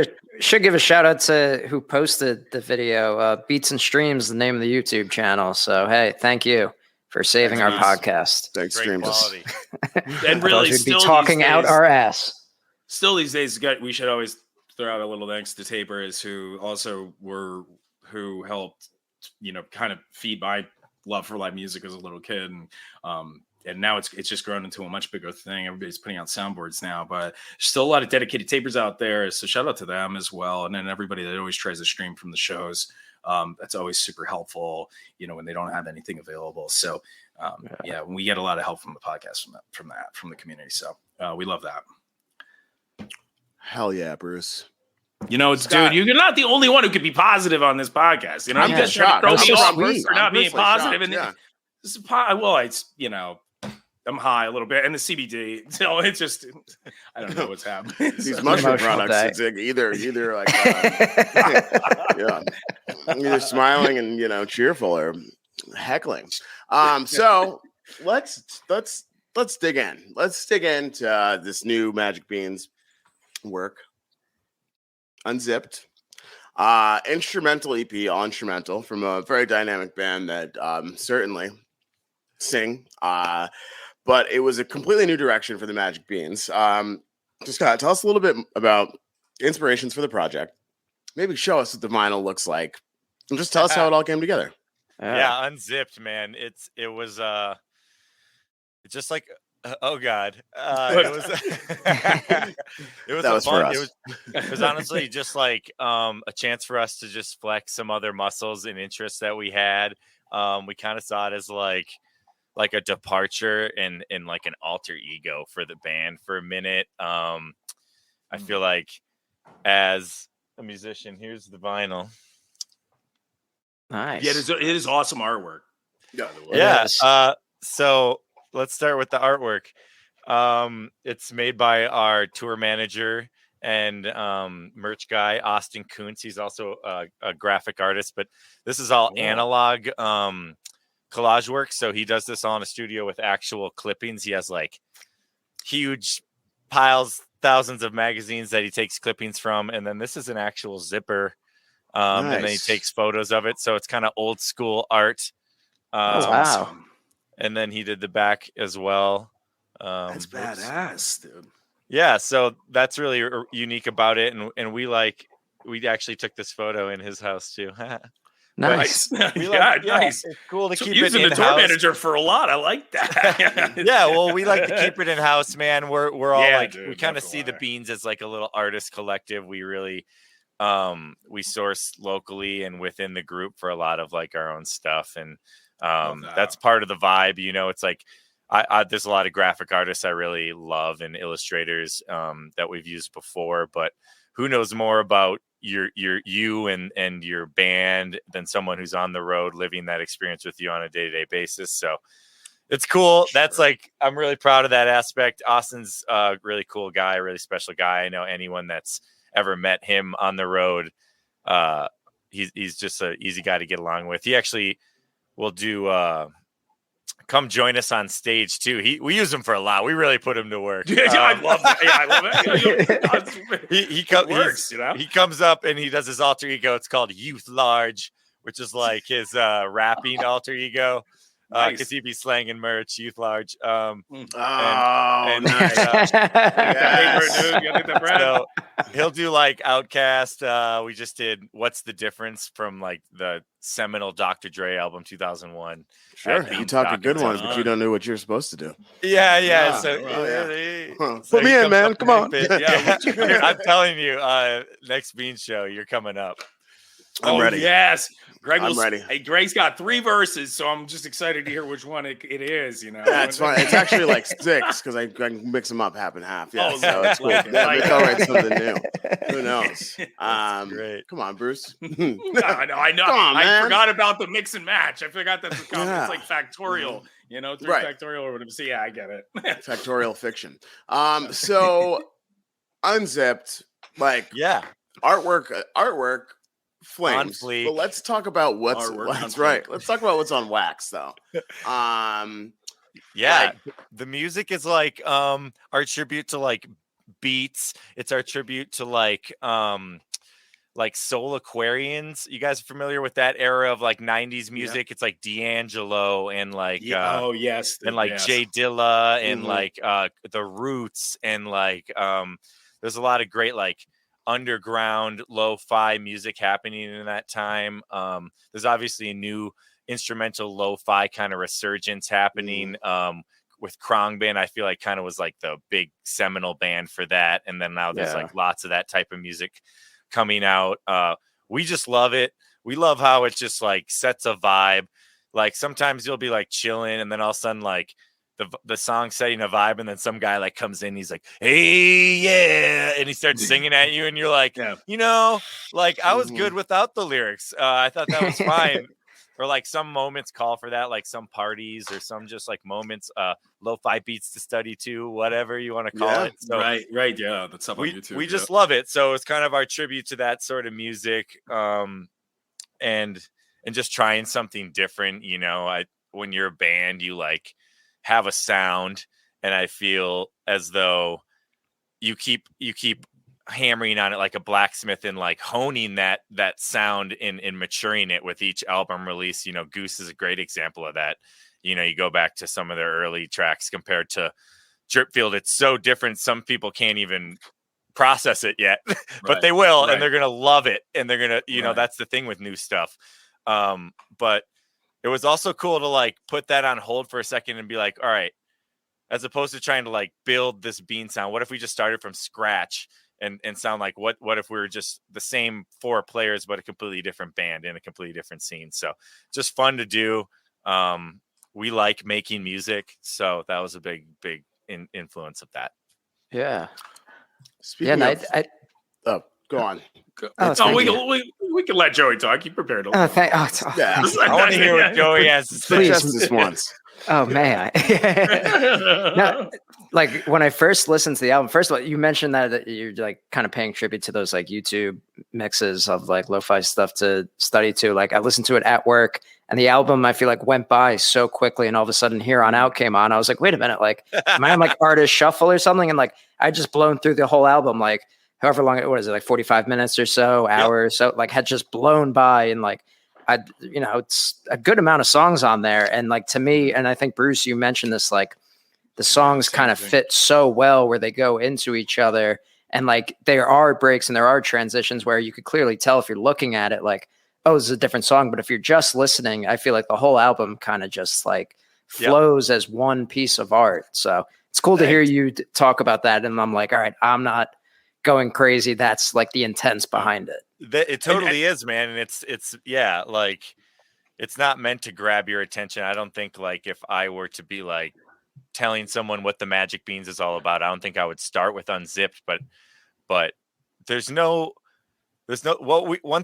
a shout out to who posted the video. Beats and Streams, the name of the YouTube channel. So hey, thank you for saving our podcast. Thanks, Great streams. quality. And really, we'd still be talking these out days- our ass. Still these days, we should always throw out a little thanks to Tapers, who helped, kind of feed my love for live music as a little kid. And and now it's just grown into a much bigger thing. Everybody's putting out soundboards now, but there's still a lot of dedicated tapers out there. So shout out to them as well. And then everybody that always tries to stream from the shows. That's always super helpful, when they don't have anything available. So we get a lot of help from the podcast from the community. So we love that. Hell yeah, Bruce. Dude, you're not the only one who could be positive on this podcast. I'm you just guys throw shocked. me I'm off personally for not being positive. shocked, And this is I'm high a little bit, and the CBD. So it's just, I don't know what's happening. These mushroom products, it's like either like, either smiling and cheerful or heckling. So let's dig in. Let's dig into this new Magic Beans work. Unzipped. Instrumental EP, all instrumental from a very dynamic band that certainly sing. But it was a completely new direction for the Magic Beans. Scott, tell us a little bit about inspirations for the project. Maybe show us what the vinyl looks like, and just tell us how it all came together. Yeah, Unzipped, man. It was just like oh god, it was fun. It was honestly just like a chance for us to just flex some other muscles and interests that we had. We kind of saw it as like a departure and like an alter ego for the band for a minute. I feel like as a musician, here's the vinyl. Nice. Yeah, it is awesome artwork. Yeah. So let's start with the artwork. It's made by our tour manager and merch guy, Austin Kuntz. He's also a graphic artist, but this is all analog collage work. So he does this all in a studio with actual clippings. He has like huge piles, thousands of magazines that he takes clippings from. And then this is an actual zipper. And then he takes photos of it. So it's kind of old school art. Wow. And then he did the back as well. That's badass, dude. Yeah. So that's really unique about it. And we actually took this photo in his house too. Nice. Nice. It's cool to keep using it the tour in-house. manager for a lot. I like that. Yeah, well, we like to keep it in house, man. We're all dude, we kind of see the Beans as like a little artist collective. We really we source locally and within the group for a lot of like our own stuff, and that's part of the vibe. It's like there's a lot of graphic artists I really love and illustrators that we've used before, but who knows more about you and your band than someone who's on the road living that experience with you on a day-to-day basis. So it's cool. That's like, I'm really proud of that aspect. Austin's a really cool guy, really special guy. I know anyone that's ever met him on the road. He's just an easy guy to get along with. He actually will do, come join us on stage too. We use him for a lot. We really put him to work. I love that. Yeah, I love it. He comes up and he does his alter ego. It's called Youth Large, which is like his rapping alter ego. Because he'd be slanging merch, Youth Large. Nice. So he'll do like Outcast. We just did What's the Difference from like the seminal Dr. Dre album 2001. Sure, you talk a good one, but you don't know what you're supposed to do. Yeah. So Put me in, man. Come on. I'm telling you, next Bean show, you're coming up. I'm ready. Yes. I'm ready. Hey, Greg's got 3 verses, so I'm just excited to hear which one it is. That's fine. It's actually like 6 because I can mix them up half and half. Yeah, Oh, so it's cool. It's all right, something new. Who knows? Great. Come on, Bruce. I know. I forgot about the mix and match. I forgot that it's like factorial. 3 factorial or whatever. So yeah, I get it. Factorial fiction. So Unzipped, like artwork. Flames. But let's talk about what's right. Let's talk about what's on wax though. The music is like our tribute to like Beats. It's our tribute to like Soul Aquarians. You guys are familiar with that era of like 90s music? Yeah. It's like D'Angelo and like Jay Dilla and like the Roots and like there's a lot of great like underground lo-fi music happening in that time. There's obviously a new instrumental lo-fi kind of resurgence happening. with Khruangbin, I feel like kind of was like the big seminal band for that. And then now there's like lots of that type of music coming out. We just love it. We love how it just like sets a vibe. Like sometimes you'll be like chilling, and then all of a sudden like the song setting a vibe, and then some guy like comes in, he's like, hey, yeah, and he starts singing at you, and you're like, you know, like I was good without the lyrics. I thought that was fine. Or like some moments call for that, like some parties or some just like moments, lo-fi beats to study to, whatever you want to call it. So right, yeah, that's up on YouTube. We just love it. So it's kind of our tribute to that sort of music, and just trying something different. You know, when you're a band, you like have a sound, and I feel as though you keep hammering on it like a blacksmith and like honing that sound and maturing it with each album release. You know, Goose is a great example of that. You know, you go back to some of their early tracks compared to Dripfield, it's so different. Some people can't even process it yet, but they will, and they're gonna love it, and they're gonna, you know, that's the thing with new stuff. But it was also cool to like put that on hold for a second and be like, all right, as opposed to trying to like build this Bean sound, what if we just started from scratch and sound like what if we were just the same 4 players but a completely different band in a completely different scene? So just fun to do. We like making music, so that was a big influence of that. Yeah. Speaking of, go on. We can let Joey talk. He prepared a I want to hear what Joey has to say. Just this once. Oh man. No, like when I first listened to the album, first of all, you mentioned that you're like kind of paying tribute to those like YouTube mixes of like lo-fi stuff to study to. Like I listened to it at work, and the album I feel like went by so quickly, and all of a sudden Here On Out came on. I was like, wait a minute, like am I on like Artist Shuffle or something? And like I just blown through the whole album, like however long it was, like 45 minutes or so, hour or so, like had just blown by. And like it's a good amount of songs on there. And like to me, and I think Bruce, you mentioned this, like the songs kind of fit so well where they go into each other. And like there are breaks and there are transitions where you could clearly tell if you're looking at it like, oh, this is a different song. But if you're just listening, I feel like the whole album kind of just like flows as one piece of art. So it's cool to hear you talk about that. And I'm like, all right, I'm not going crazy. That's like the intents behind it. It totally is, man. And it's like it's not meant to grab your attention. I don't think like if I were to be like telling someone what the Magic Beans is all about, I don't think I would start with Unzipped, but one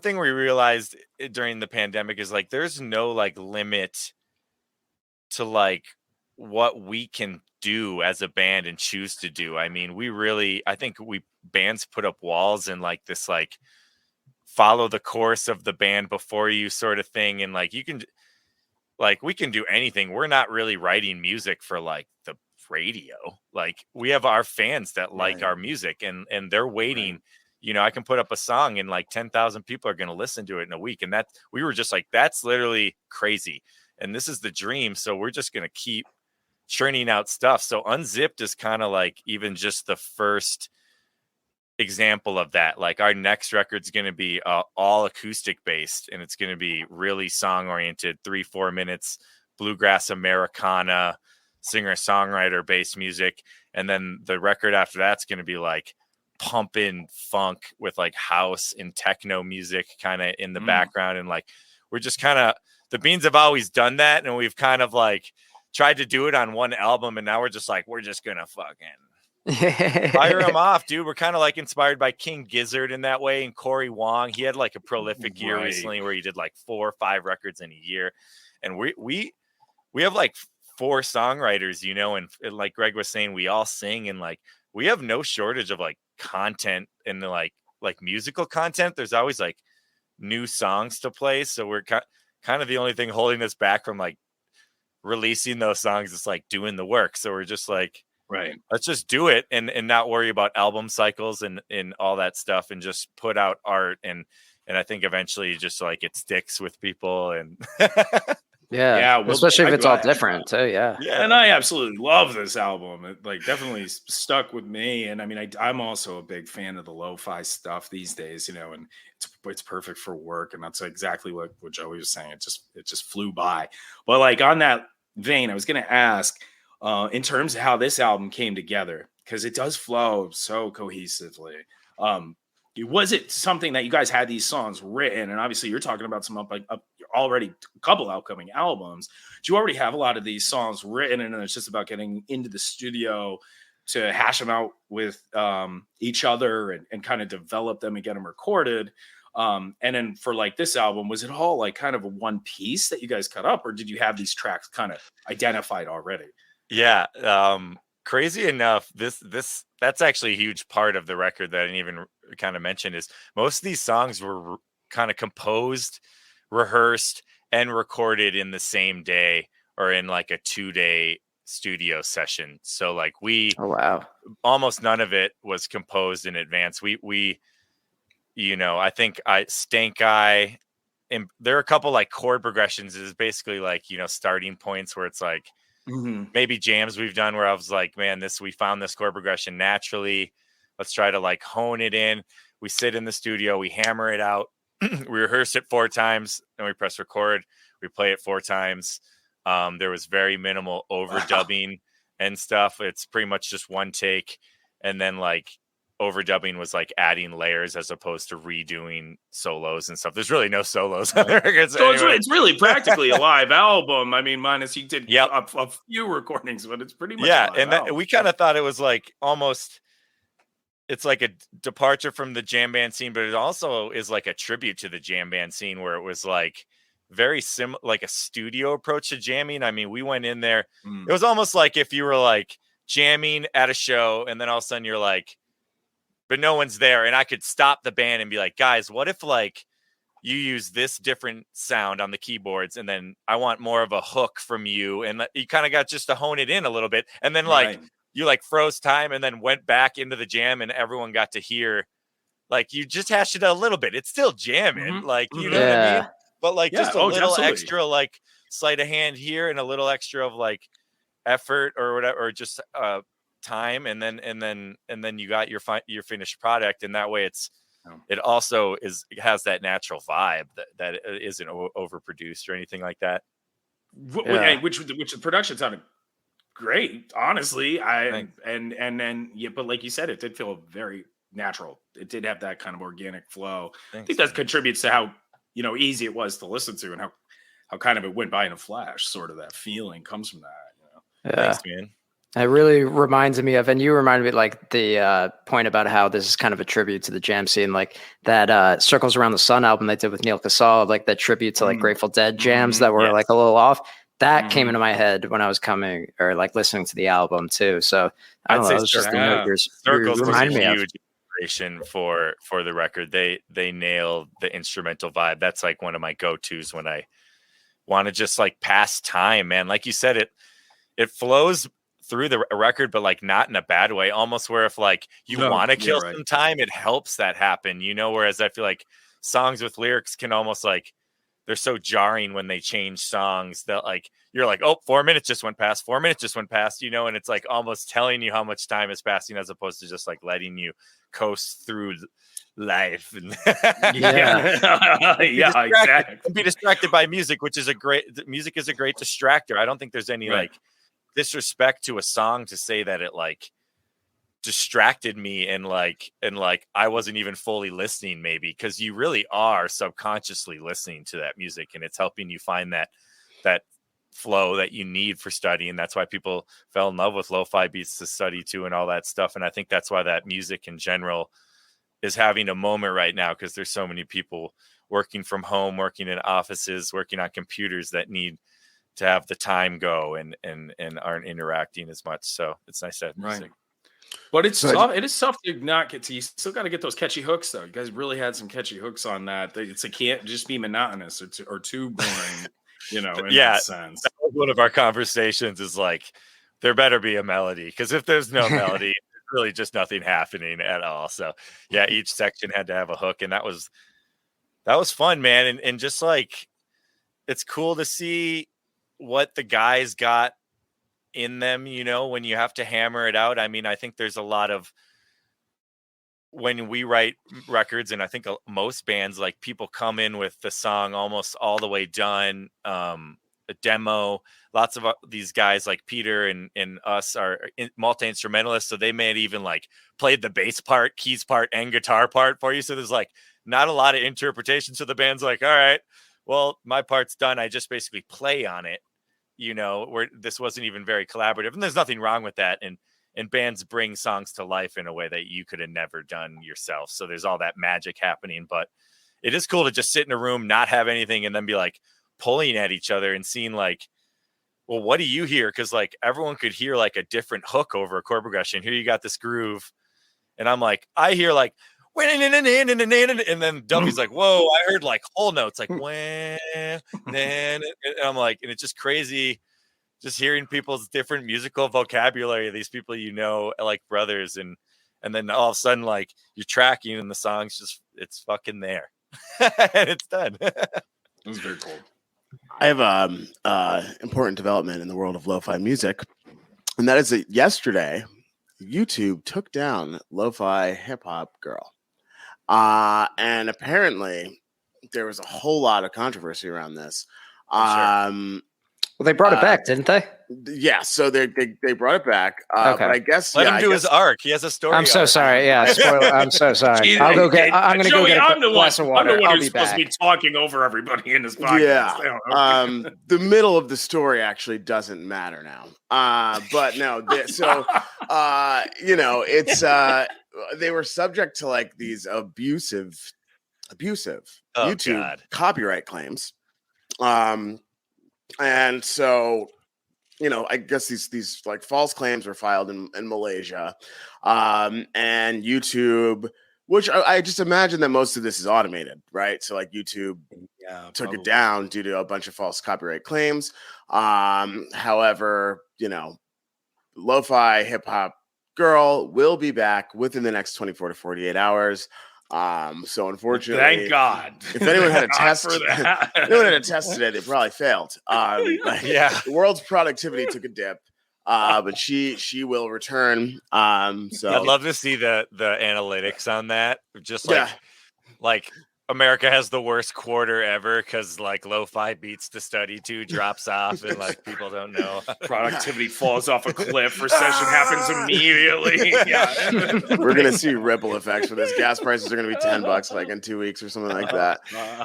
thing we realized during the pandemic is like there's no like limit to like what we can do as a band and choose to do. I mean, I think bands put up walls and like this like follow the course of the band before you sort of thing, and like you can like we can do anything. We're not really writing music for like the radio. Like we have our fans that like our music, and they're waiting. You know, I can put up a song and like 10,000 people are going to listen to it in a week, and that we were just like, that's literally crazy, and this is the dream. So we're just going to keep churning out stuff. So Unzipped is kind of like even just the first example of that. Like our next record's going to be all acoustic based, and it's going to be really song oriented, 3-4 minutes, bluegrass Americana, singer songwriter based music. And then the record after that's going to be like pumping funk with like house and techno music kind of in the background. And like we're just kind of, the Beans have always done that, and we've kind of like tried to do it on one album, and now we're just like, we're just gonna fucking fire them off, dude. We're kind of like inspired by King Gizzard in that way, and Corey Wong. He had like a prolific year recently where he did like 4 or 5 records in a year, and we have like 4 songwriters, you know, and like Greg was saying, we all sing, and like we have no shortage of like content and the like musical content. There's always like new songs to play, so we're kind of the only thing holding us back from like releasing those songs is like doing the work. So we're just like, let's just do it and not worry about album cycles and all that stuff, and just put out art. And I think eventually just like it sticks with people. And especially if it's all different too. Yeah. And I absolutely love this album. It like definitely stuck with me. And I mean, I'm also a big fan of the lo-fi stuff these days, you know, and it's perfect for work. And that's exactly what Joey was saying. It just flew by. But like on that vein, I was going to ask, in terms of how this album came together, because it does flow so cohesively. Was it something that you guys had these songs written, and obviously you're talking about some already a couple upcoming albums? Do you already have a lot of these songs written, and then it's just about getting into the studio to hash them out with each other and kind of develop them and get them recorded? And then for like this album, was it all like kind of a one piece that you guys cut up, or did you have these tracks kind of identified already? Yeah. Crazy enough, that's actually a huge part of the record that I didn't even kind of mention is most of these songs were kind of composed, rehearsed, and recorded in the same day or in like a 2-day studio session. So like Oh wow. almost none of it was composed in advance. We I think Stank Eye, and there are a couple like chord progressions is basically like, starting points where it's like maybe jams we've done where I was like, man, we found this chord progression naturally. Let's try to like hone it in. We sit in the studio, we hammer it out. We rehearse it 4 times, then we press record. We play it 4 times. There was very minimal overdubbing and stuff. It's pretty much just one take. And then like overdubbing was like adding layers as opposed to redoing solos and stuff. There's really no solos on the record. So anyway. It's really practically a live album. I mean, minus you did a few recordings, but it's pretty much we kind of thought it was like almost, it's like a departure from the jam band scene, but it also is like a tribute to the jam band scene where it was like very similar, like a studio approach to jamming. I mean, we went in there. It was almost like if you were like jamming at a show and then all of a sudden you're like, but no one's there. And I could stop the band and be like, guys, what if like you use this different sound on the keyboards and then I want more of a hook from you. And you kind of got just to hone it in a little bit. And then like you like froze time and then went back into the jam and everyone got to hear, like you just hashed it out a little bit. It's still jamming. Like, you know what I mean? But like just a little extra, like sleight of hand here and a little extra of like effort or whatever, or just time, and then you got your finished product, and that way it also has that natural vibe that isn't overproduced or anything like that. Which the production sounded great, honestly. But like you said, it did feel very natural. It did have that kind of organic flow. I think that contributes to how easy it was to listen to and how kind of it went by in a flash. Sort of that feeling comes from that. Thanks, man. It really reminds me of, and you reminded me like the point about how this is kind of a tribute to the jam scene, like that Circles Around the Sun album they did with Neil Casal, like that tribute to like Grateful Dead jams that were like a little off. That came into my head when I was coming or like listening to the album too. So I don't know, it was just the note Circles was a huge inspiration for the record. They nailed the instrumental vibe. That's like one of my go-tos when I want to just like pass time, man. Like you said, it flows through the record, but like not in a bad way, almost where if like you want to kill some time, it helps that happen, whereas I feel like songs with lyrics can almost like, they're so jarring when they change songs that like, you're like, oh, 4 minutes just went past, and it's like almost telling you how much time is passing as opposed to just like letting you coast through life. And exactly. Be distracted by music, which is music is a great distractor. I don't think there's any like disrespect to a song to say that it like distracted me and like I wasn't even fully listening, maybe, because you really are subconsciously listening to that music and it's helping you find that flow that you need for studying. That's why people fell in love with lo-fi beats to study to and all that stuff. And I think that's why that music in general is having a moment right now, because there's so many people working from home, working in offices, working on computers that need to have the time go and aren't interacting as much. So it's nice to have music. But it's tough. It is tough to not get to. You still got to get those catchy hooks, though. You guys really had some catchy hooks on that. It can't just be monotonous or too boring. In that sense. That was one of our conversations. Is like there better be a melody, because if there's no melody, it's really just nothing happening at all. So each section had to have a hook, and that was fun, man. And just like it's cool to see what the guys got in them, when you have to hammer it out. I mean, I think there's a lot of, when we write records, and I think most bands, like people come in with the song almost all the way done, a demo. Lots of these guys like Peter and us are multi-instrumentalists, so they may have even like played the bass part, keys part, and guitar part for you. So there's like not a lot of interpretation. So the band's like, all right, well, my part's done. I just basically play on it, where this wasn't even very collaborative. And there's nothing wrong with that. And bands bring songs to life in a way that you could have never done yourself. So there's all that magic happening. But it is cool to just sit in a room, not have anything, and then be like pulling at each other and seeing like, well, what do you hear? Because like everyone could hear like a different hook over a chord progression. Here you got this groove. And I'm like, I hear like, and then Duffy's like, whoa, I heard like whole notes, like when, and I'm like, and it's just crazy just hearing people's different musical vocabulary, these people like brothers, and then all of a sudden like you're tracking and the song's just it's fucking there. And it's done. It was very cool. I have important development in the world of lo-fi music, and that is that yesterday YouTube took down Lo-Fi Hip Hop Girl. And apparently there was a whole lot of controversy around this. Well, they brought it back, didn't they? Yeah, so they brought it back. Okay. But I guess Let him do his arc. He has a story. I'm so sorry. Yeah, spoiler. I'm so sorry. I'm gonna go get a glass of water. I'm the one I'll who's be supposed back. to be talking over everybody in this podcast. Yeah. The middle of the story actually doesn't matter now. But no, so it's they were subject to like these abusive YouTube copyright claims. And so, I guess these like false claims were filed in Malaysia, and YouTube, which I just imagine that most of this is automated, right? So like YouTube took it down due to a bunch of false copyright claims. However, Lo-Fi Hip Hop Girl will be back within the next 24 to 48 hours. So unfortunately, thank God. If anyone had a test, today, they probably failed. The world's productivity took a dip, but she will return. So I'd love to see the analytics on that. Just like America has the worst quarter ever because like lo-fi beats to study to drops off and like people don't know. Productivity falls off a cliff. Recession happens immediately. Yeah. We're gonna see ripple effects for this. Gas prices are gonna be $10 like in 2 weeks or something like that.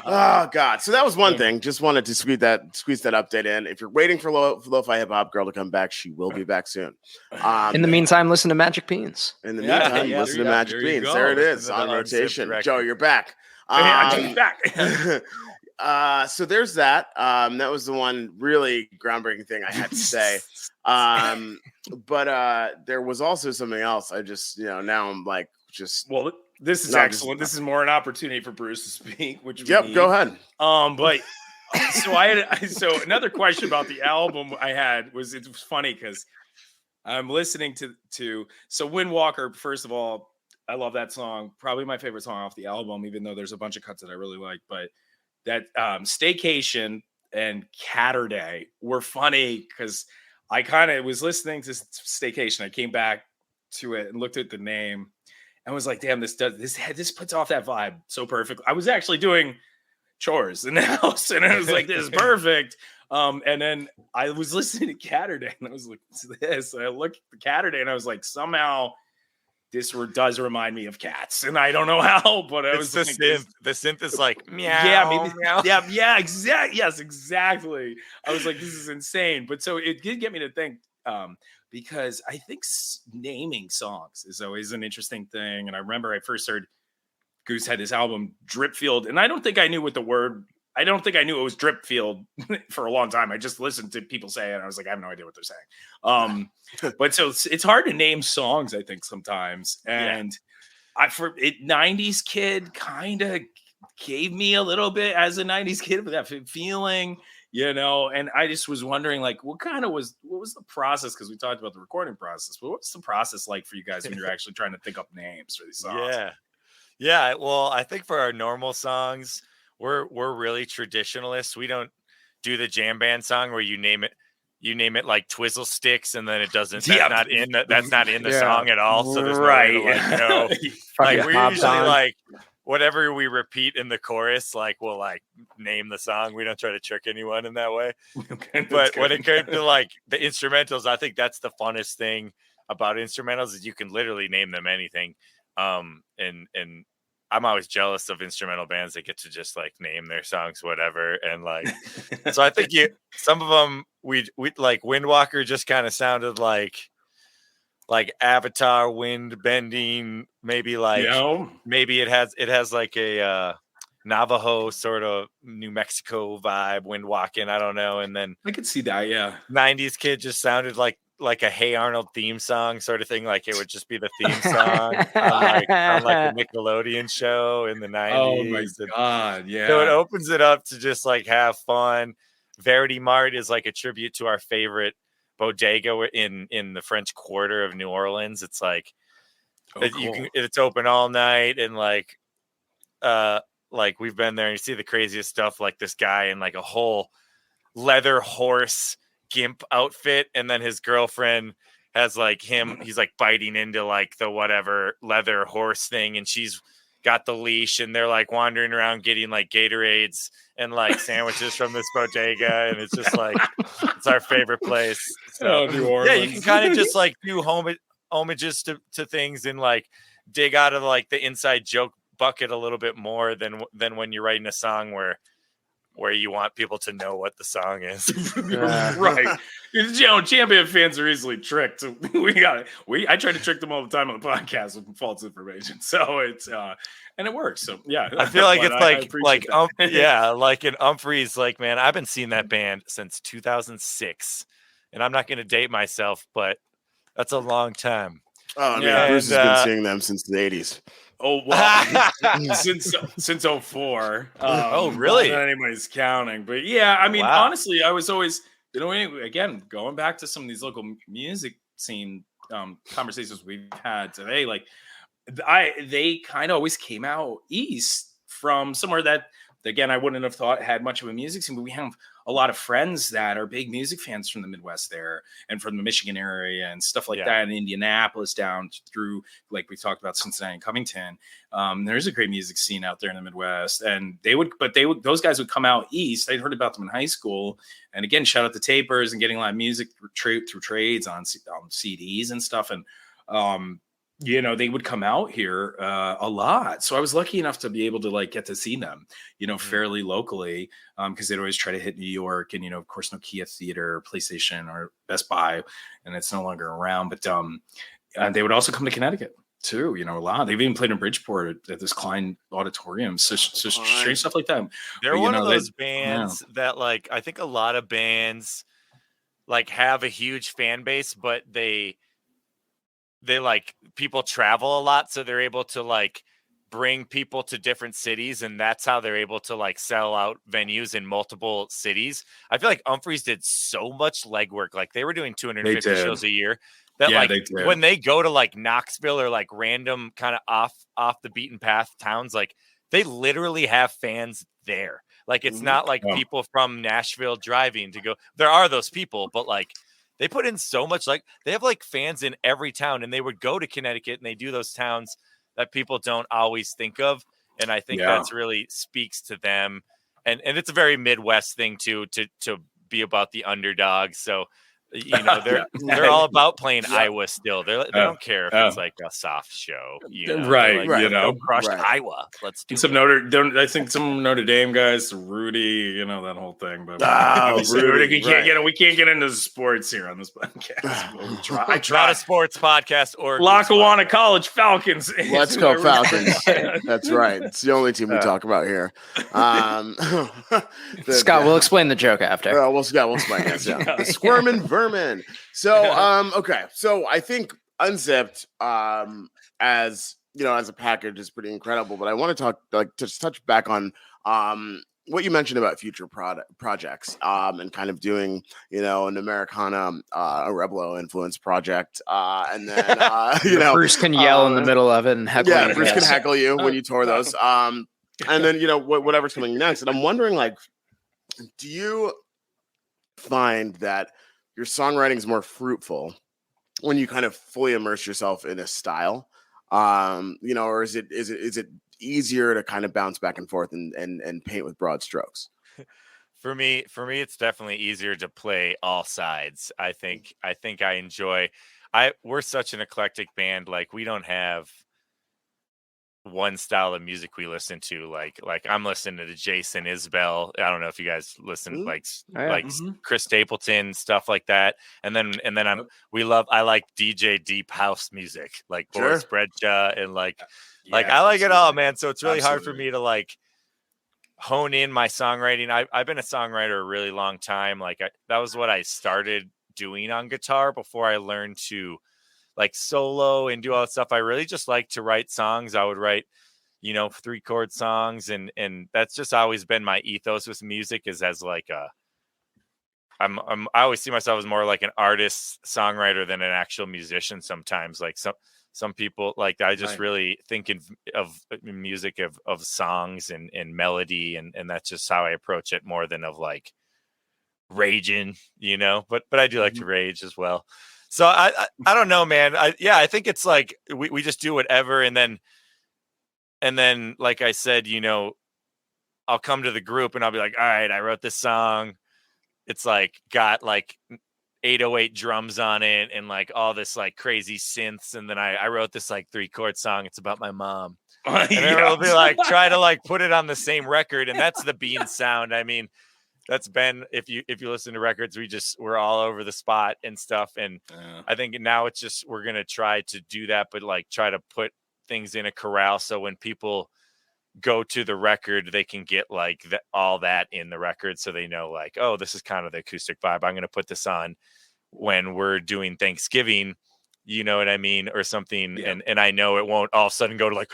Oh God. So that was one thing. Just wanted to squeeze that update in. If you're waiting for Lo-Fi Hip Hop Girl to come back, she will be back soon. In the meantime, listen to Magic Beans. In the meantime, listen to Magic Beans. There it is on rotation. Joe, you're back. Back. So there's that. That was the one really groundbreaking thing I had to say. But there was also something else. I just, now I'm like, well, this is excellent. This is more an opportunity for Bruce to speak. Which go ahead. But so another question about the album I had was it was funny because I'm listening to so Windwalker. First of all, I love that song. Probably my favorite song off the album, even though there's a bunch of cuts that I really like. But that Staycation and Catterday were funny because I kind of was listening to Staycation. I came back to it and looked at the name and was like, damn, this puts off that vibe so perfect. I was actually doing chores in the house and I was like, this is perfect. And then I was listening to Catterday and I was like, what's this? And I looked at the Catterday and I was like, somehow this does remind me of cats, and I don't know how, but I was the synth. The synth is like meow. Yeah, meow. Yeah, exactly. Yes, exactly. I was like, this is insane. But so it did get me to think, because I think naming songs is always an interesting thing. And I remember I first heard Goose had his album Dripfield, and I don't think I knew it was Dripfield for a long time. I just listened to people say it, and I was like, I have no idea what they're saying. But so it's hard to name songs, I think, sometimes. And 90s kid kind of gave me a little bit as a 90s kid with that feeling, and I just was wondering, like, what was the process? Because we talked about the recording process, but what's the process like for you guys when you're actually trying to think up names for these songs? Yeah. Well, I think for our normal songs, we're really traditionalists. We don't do the jam band song where you name it like Twizzle Sticks, and then it doesn't. That's not in the song at all. So there's right. no way to, like, we're usually like whatever we repeat in the chorus, like we'll like name the song. We don't try to trick anyone in that way. Okay, But when it came to like the instrumentals, I think that's the funnest thing about instrumentals is you can literally name them anything. And I'm always jealous of instrumental bands that get to just like name their songs whatever. And like, so I think some of them we like Windwalker just kind of sounded like Avatar wind bending, maybe like maybe it has like a Navajo sort of New Mexico vibe, wind walking, I don't know. And then I could see that, yeah. 90s Kid just sounded like a Hey Arnold theme song sort of thing, like it would just be the theme song on like a Nickelodeon show in the 90s. Oh my god, yeah. So it opens it up to just like have fun. Verity Mart is like a tribute to our favorite bodega in the French Quarter of New Orleans. It's like it's open all night, and like we've been there and you see the craziest stuff, like this guy in like a whole leather horse gimp outfit, and then his girlfriend has like he's like biting into like the whatever leather horse thing, and she's got the leash, and they're like wandering around getting like Gatorades and like sandwiches from this bodega, and it's just like it's our favorite place. So New Orleans. Yeah, you can kind of just like do homages to things and like dig out of like the inside joke bucket a little bit more than when you're writing a song where you want people to know what the song is. Right. Champion fans are easily tricked. I try to trick them all the time on the podcast with false information. So it's and it works. So yeah. I feel like it's like in Humphreys, like, man, I've been seeing that band since 2006. And I'm not gonna date myself, but that's a long time. Oh yeah, Bruce has been seeing them since the 80s. Oh wow, since 04. Oh really? Not anybody's counting, but yeah, I mean, honestly, I was always, again, going back to some of these local music scene conversations we've had today, like they kind of always came out east from somewhere that, again, I wouldn't have thought had much of a music scene, but we have a lot of friends that are big music fans from the Midwest there and from the Michigan area and stuff like that, in Indianapolis down through, like we talked about, Cincinnati and Covington. There's a great music scene out there in the Midwest, and those guys would come out east. I'd heard about them in high school, and again, shout out to Tapers and getting a lot of music through trades on CDs and stuff, and they would come out here a lot. So I was lucky enough to be able to like get to see them, fairly locally, because they'd always try to hit New York, and, of course, Nokia Theater, PlayStation, or Best Buy, and it's no longer around. But they would also come to Connecticut too, a lot. They've even played in Bridgeport at this Klein Auditorium. So strange stuff like that. They're one of those bands that, like, I think a lot of bands like have a huge fan base, but they like, people travel a lot, so they're able to like bring people to different cities, and that's how they're able to like sell out venues in multiple cities. I feel like Humphreys did so much legwork, like they were doing 250 shows a year, that when they go to like Knoxville or like random kind of off the beaten path towns, like they literally have fans there. Like it's not like people from Nashville driving to go. There are those people, but like they put in so much, like they have like fans in every town, and they would go to Connecticut and they do those towns that people don't always think of. And I think that's really speaks to them. And it's a very Midwest thing too, to be about the underdog. So, they're all about playing Iowa still. They don't care if it's like a soft show, right? Like, crushed Iowa. Let's do some I think some Notre Dame guys, Rudy, that whole thing. But Rudy, we can't get into sports here on this podcast. I try a sports podcast or Lackawanna College Falcons. Let's go Falcons. That's right. It's the only team we talk about here. Scott, we'll explain the joke after. We'll explain this. The Squirmin' Vermin. Okay. So I think Unzipped, as a package, is pretty incredible. But I want to touch back on what you mentioned about future projects, and kind of doing, an Americana, Orebolo influence project, and then Bruce can yell in the middle of it and heckle. Yeah, Bruce can heckle you when you tour those. And then whatever's coming next. And I'm wondering, like, do you find that your songwriting is more fruitful when you kind of fully immerse yourself in a style, or is it easier to kind of bounce back and forth and paint with broad strokes? For me, it's definitely easier to play all sides. I think I enjoy. We're such an eclectic band. Like we don't have one style of music we listen to. Like I'm listening to Jason Isbell. I don't know if you guys listen like Chris Stapleton, stuff like that. And then I like DJ deep house music, like Boris Brejcha and like I like it all, man. So it's really hard for me to like hone in my songwriting. I've been a songwriter a really long time. Like that was what I started doing on guitar before I learned to like solo and do all that stuff. I really just like to write songs. I would write, 3-chord songs, and that's just always been my ethos with music, is as like I always see myself as more like an artist songwriter than an actual musician sometimes. Like some people, like I just really think of music of songs and melody, and that's just how I approach it more than of like raging, but I do like to rage as well. So I don't know, man. I think it's like we just do whatever, and then like I said, I'll come to the group and I'll be like, all right, I wrote this song. It's like got like 808 drums on it and like all this like crazy synths, and then I wrote this like 3-chord song. It's about my mom, and then it'll be like try to like put it on the same record, and that's the Bean sound. I mean, that's been, if you listen to records, we're all over the spot and stuff, and I think now it's just we're gonna try to do that, but like try to put things in a corral so when people go to the record, they can get like all that in the record, so they know like, oh, this is kind of the acoustic vibe. I'm going to put this on when we're doing Thanksgiving, you know what I mean, or something, and I know it won't all of a sudden go to like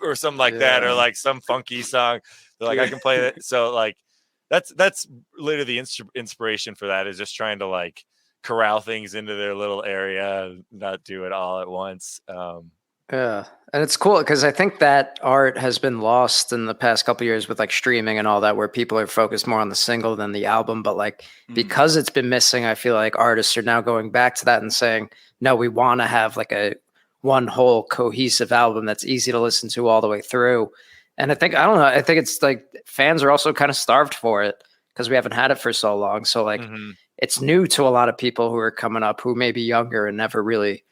or something like that, or like some funky song. They're like, I can play that. So like that's literally the inspiration for that, is just trying to like corral things into their little area, not do it all at once. Yeah, and it's cool because I think that art has been lost in the past couple of years with like streaming and all that, where people are focused more on the single than the album. But like because it's been missing, I feel like artists are now going back to that and saying, no, we want to have like a one whole cohesive album that's easy to listen to all the way through. And I think it's like fans are also kind of starved for it because we haven't had it for so long. So like it's new to a lot of people who are coming up who may be younger and never really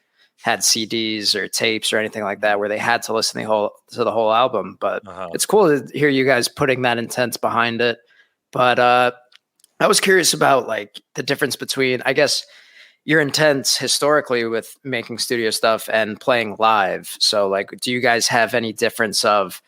had CDs or tapes or anything like that, where they had to listen to the whole album. But it's cool to hear you guys putting that intent behind it. But I was curious about like the difference between, I guess, your intent historically with making studio stuff and playing live. So like, do you guys have any difference of,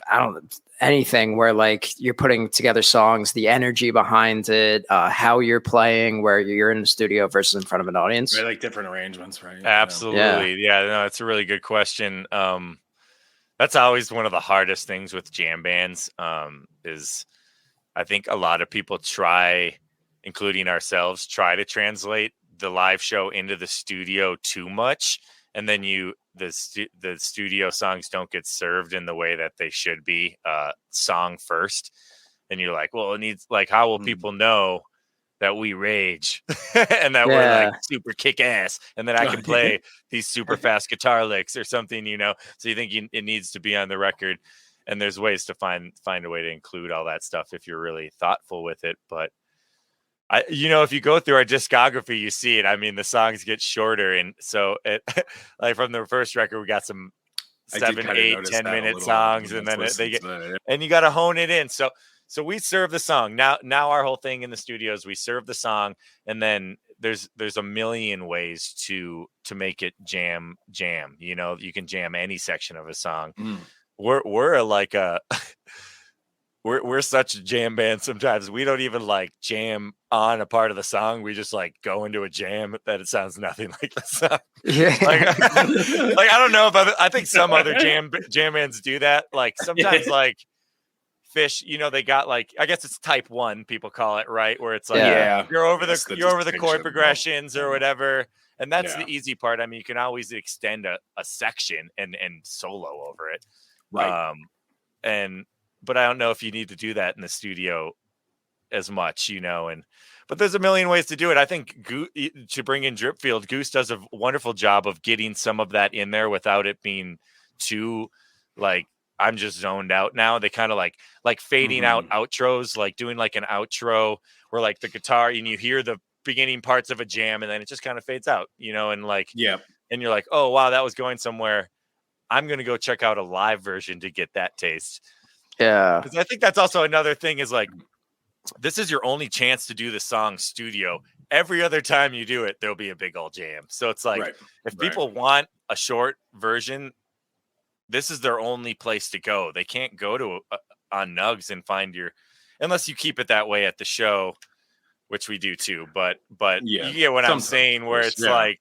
I don't know, anything where like you're putting together songs, the energy behind it, how you're playing, where you're in the studio versus in front of an audience? Right, like different arrangements, right? Absolutely. Yeah, no, it's a really good question. That's always one of the hardest things with jam bands, is I think a lot of people try, including ourselves, try to translate the live show into the studio too much. And then the studio songs don't get served in the way that they should be, song first. And you're like, well, it needs like, how will people know that we rage and that we're like super kick ass, and then I can play these super fast guitar licks or something, So you think it needs to be on the record, and there's ways to find a way to include all that stuff if you're really thoughtful with it. But if you go through our discography, you see it. I mean, the songs get shorter, and so like from the first record, we got some 7, 8, 10-minute songs, and then they get, and you got to hone it in. So we serve the song. Now our whole thing in the studio is we serve the song, and then there's a million ways to make it jam. You can jam any section of a song. We're like a we're such a jam band sometimes. We don't even like jam on a part of the song. We just like go into a jam that it sounds nothing like the song. Yeah. Like I don't know if I think some other jam bands do that. Like sometimes like Fish, they got like, I guess it's type 1, people call it, right? Where it's like you're over the chord progressions or whatever. And that's the easy part. I mean, you can always extend a section and solo over it. Right. But I don't know if you need to do that in the studio as much, but there's a million ways to do it. I think to bring in Dripfield, Goose does a wonderful job of getting some of that in there without it being too like I'm just zoned out now. They kind of like fading out outros, like doing like an outro where like the guitar and you hear the beginning parts of a jam and then it just kind of fades out, and like, and you're like, oh wow, that was going somewhere. I'm going to go check out a live version to get that taste. Yeah. Because I think that's also another thing is like, this is your only chance to do the song studio. Every other time you do it, there'll be a big old jam. So it's like, if people want a short version, this is their only place to go. They can't go to on Nugs and find unless you keep it that way at the show, which we do too. But you get what I'm saying, where it's like,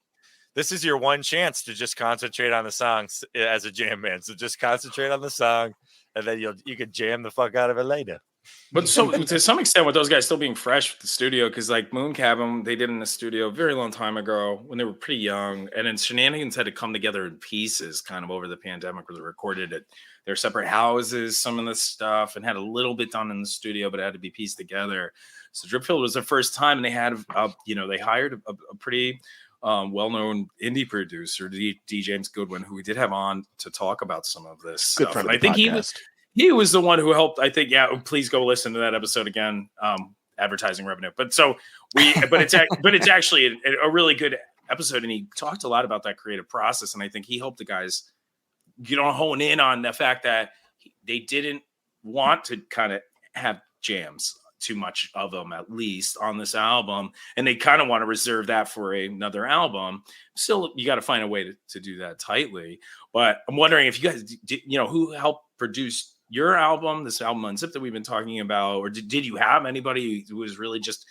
this is your one chance to just concentrate on the songs as a jam band. So just concentrate on the song, and then you could jam the fuck out of it later. But so to some extent, with those guys still being fresh with the studio, because like Mooncabin, they did in the studio a very long time ago when they were pretty young, and then Shenanigans had to come together in pieces kind of over the pandemic, where they recorded at their separate houses, some of the stuff, and had a little bit done in the studio, but it had to be pieced together. So Dripfield was their first time, and they had they hired a pretty well-known indie producer, D. James Goodwin, who we did have on to talk about some of this stuff. And I think he was the one who helped. I think, please go listen to that episode again. Advertising revenue, but it's actually a really good episode, and he talked a lot about that creative process. And I think he helped the guys, hone in on the fact that they didn't want to kind of have jams, too much of them, at least on this album, and they kind of want to reserve that for another album. Still, you got to find a way to do that tightly. But I'm wondering if you guys, who helped produce your album, this album Unzipped that we've been talking about, or did you have anybody who was really just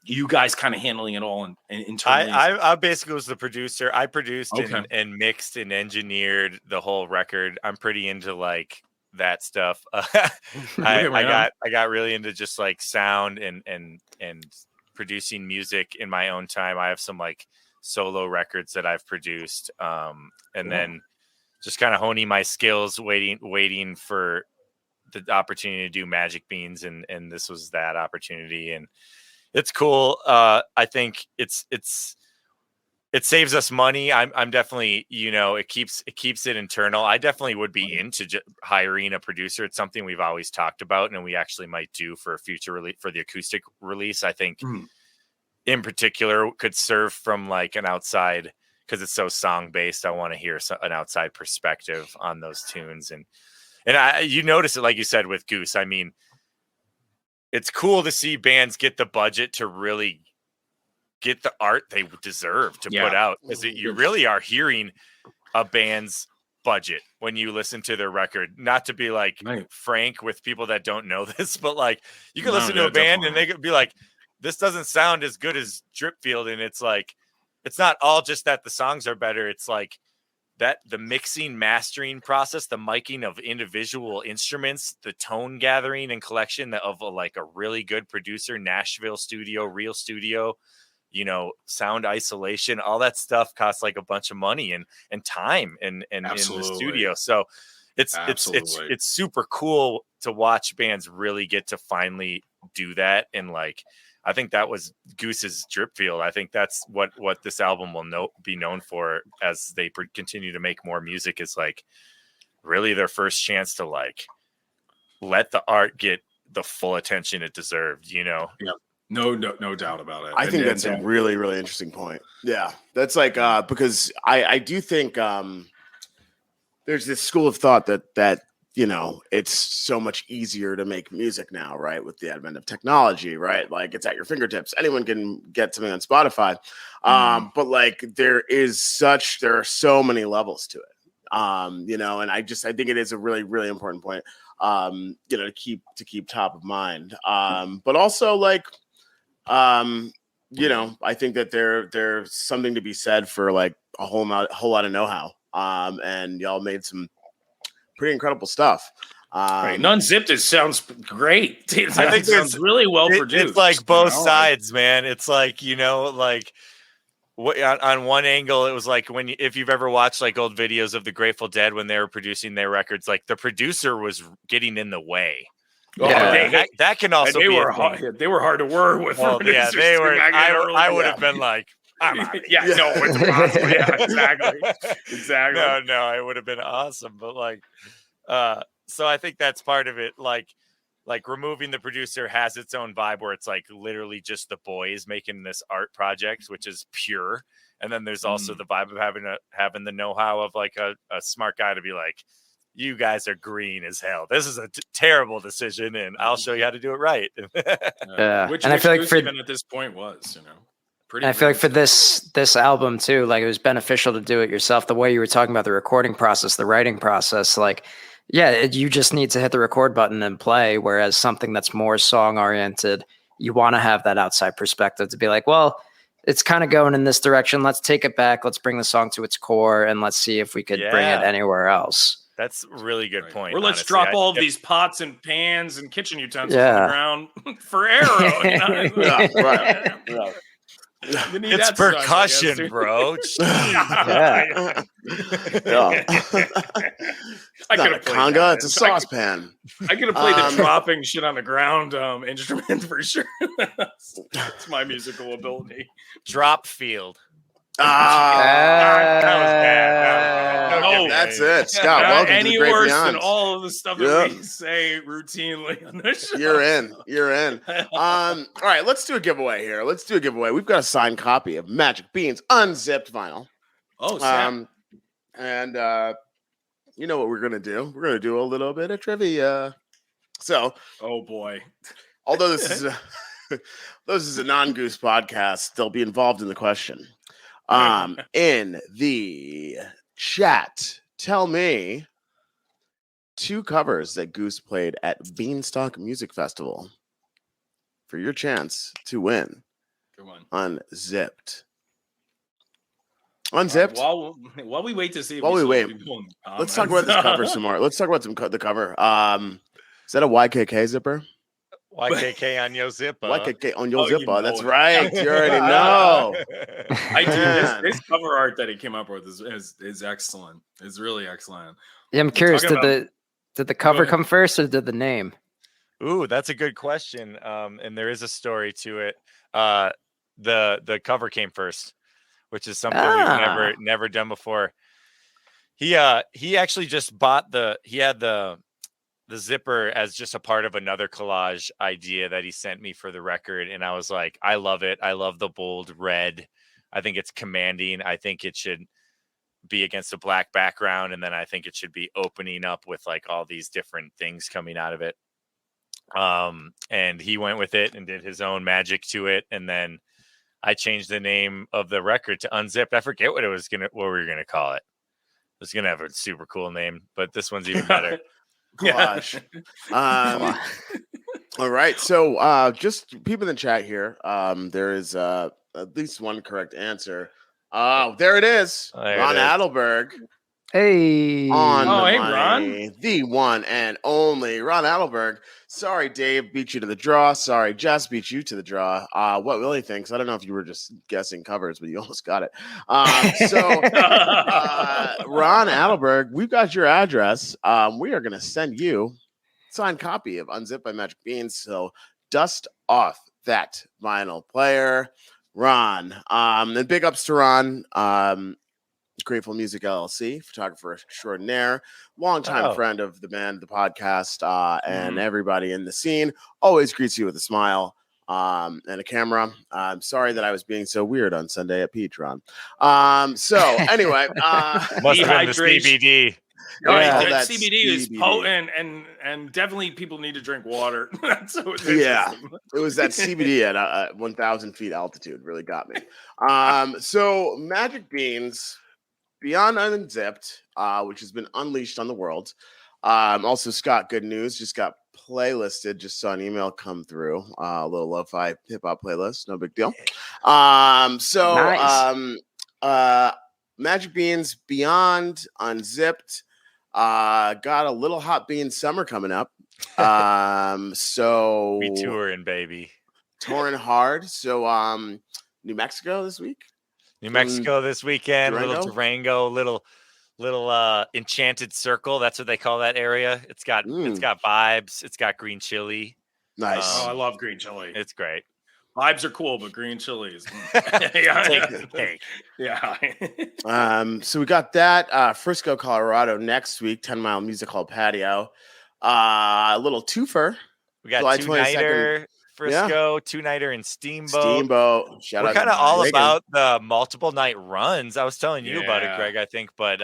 you guys kind of handling it all internally? I basically was the producer. I produced and mixed and engineered the whole record. I'm pretty into like that stuff. I got really into just like sound and producing music in my own time. I have some like solo records that I've produced, and then just kind of honing my skills, waiting for the opportunity to do Magic Beans, and this was that opportunity, and it's cool. I think it saves us money. I'm definitely, it keeps it internal. I definitely would be into hiring a producer. It's something we've always talked about, and we actually might do for a future release, for the acoustic release. I think in particular could serve from like an outside, because it's so song based. I want to hear an outside perspective on those tunes, and you notice it, like you said, with Goose. I mean, it's cool to see bands get the budget to really get the art they deserve to put out, because you really are hearing a band's budget when you listen to their record. Not to be like frank with people that don't know this, but like you can listen to a band and they could be like, this doesn't sound as good as Dripfield, and it's like, it's not all just that the songs are better. It's like that the mixing, mastering process, the miking of individual instruments, the tone gathering and collection of like a really good producer, Nashville studio, real studio, sound isolation, all that stuff costs like a bunch of money and time in the studio. So it's super cool to watch bands really get to finally do that. And like, I think that was Goose's Dripfield. I think that's what this album will be known for as they continue to make more music, is like really their first chance to like let the art get the full attention it deserved, Yeah. No doubt about it. I think that's a really, really interesting point. Yeah. That's like, because I do think there's this school of thought that it's so much easier to make music now, right? With the advent of technology, right? Like it's at your fingertips. Anyone can get something on Spotify. But like there are so many levels to it. And I think it is a really, really important point, to keep top of mind. But also like, I think that there's something to be said for like a whole lot of know-how. And y'all made some pretty incredible stuff. Unzipped, it sounds great. I think it sounds really well produced. It's like both sides, man. It's like, like on one angle, it was like if you've ever watched like old videos of the Grateful Dead when they were producing their records, like the producer was getting in the way. That can also be hard. They were hard to work with. Well, yeah, they were. I would have been like, it's impossible. Yeah, exactly. No, it would have been awesome. But like, So I think that's part of it. Like removing the producer has its own vibe where it's like literally just the boys making this art project, which is pure. And then there's also the vibe of having the know-how of like a smart guy to be like, you guys are green as hell. This is a terrible decision, and I'll show you how to do it right. Yeah, Which and I feel like for even at this point was, pretty. I feel like for this album too, like it was beneficial to do it yourself. The way you were talking about the recording process, the writing process, like, yeah, you just need to hit the record button and play. Whereas something that's more song oriented, you want to have that outside perspective to be like, well, it's kind of going in this direction. Let's take it back. Let's bring the song to its core, and let's see if we could bring it anywhere else. That's a really good point. Or let's drop all of these pots and pans and kitchen utensils on the ground for arrow. Right. It's percussion, bro. Yeah. I could have played conga. that. It's a saucepan. I could have played the dropping shit on the ground instrument for sure. That's my musical ability. Drop field. That was bad. No, that's it. Scott, welcome to the Great worse Beyond. than all of the stuff that we say routinely on this show. You're in. All right, let's do a giveaway here. We've got a signed copy of Magic Beans unzipped vinyl. Oh, Sam. And you know what we're gonna do? We're gonna do a little bit of trivia. So, oh boy. Although this is a non-Goose podcast, they'll be involved in the question. In the chat, tell me 2 covers that Goose played at Beanstalk Music Festival for your chance to win. Come on. Unzipped. While we wait to see. Let's talk about this cover some more. Let's talk about the cover. Is that a YKK zipper? YKK on your zipper. YKK on your zipper. That's right. You already know. I do. This cover art that he came up with is excellent. It's really excellent. Yeah, I'm curious. Did the cover come first, or did the name? Ooh, that's a good question. And there is a story to it. The cover came first, which is something we've never done before. He actually just bought the zipper as just a part of another collage idea that he sent me for the record. And I was like, I love it. I love the bold red. I think it's commanding. I think it should be against a black background. And then I think it should be opening up with like all these different things coming out of it. And he went with it and did his own magic to it. And then I changed the name of the record to Unzipped. I forget what we were going to call it. It was going to have a super cool name, but this one's even better. Gosh. All right. So just people in the chat here. There is at least one correct answer. Oh, there it is. Ron Adelberg. Hey. Hey, Ron. The one and only Ron Adelberg. Sorry, Dave beat you to the draw. Sorry, Jess beat you to the draw. What Willie thinks, I don't know if you were just guessing covers, but you almost got it. Ron Adelberg, we've got your address. We are going to send you a signed copy of Unzipped by Magic Beans. So dust off that vinyl player, Ron. And big ups to Ron. Grateful Music LLC, photographer extraordinaire, longtime friend of the band, the podcast, and everybody in the scene. Always greets you with a smile and a camera. I'm sorry that I was being so weird on Sunday at Peach, Ron. So anyway, must have been the CBD. CBD is potent, and definitely people need to drink water. It was that CBD at 1,000 feet altitude really got me. So Magic Beans Beyond Unzipped, which has been unleashed on the world. Also, Scott, good news, just got playlisted. Just saw an email come through. A little lo-fi hip-hop playlist, no big deal. Magic Beans Beyond Unzipped. Got a little hot bean summer coming up. So we touring, baby. Touring hard. So New Mexico this week. New Mexico this weekend, little Durango, little enchanted circle. That's what they call that area. It's got vibes. It's got green chili. Nice. I love green chili. It's great. Vibes are cool, but green chilies. Take the cake. Yeah. So we got that Frisco, Colorado next week, 10 Mile Music Hall patio. A little twofer. We got July 2-nighter Frisco, 2-nighter in Steamboat. Shout We're out kind of to all Reagan. about the multiple night runs. I was telling you about it, Yeah. Greg, I think, but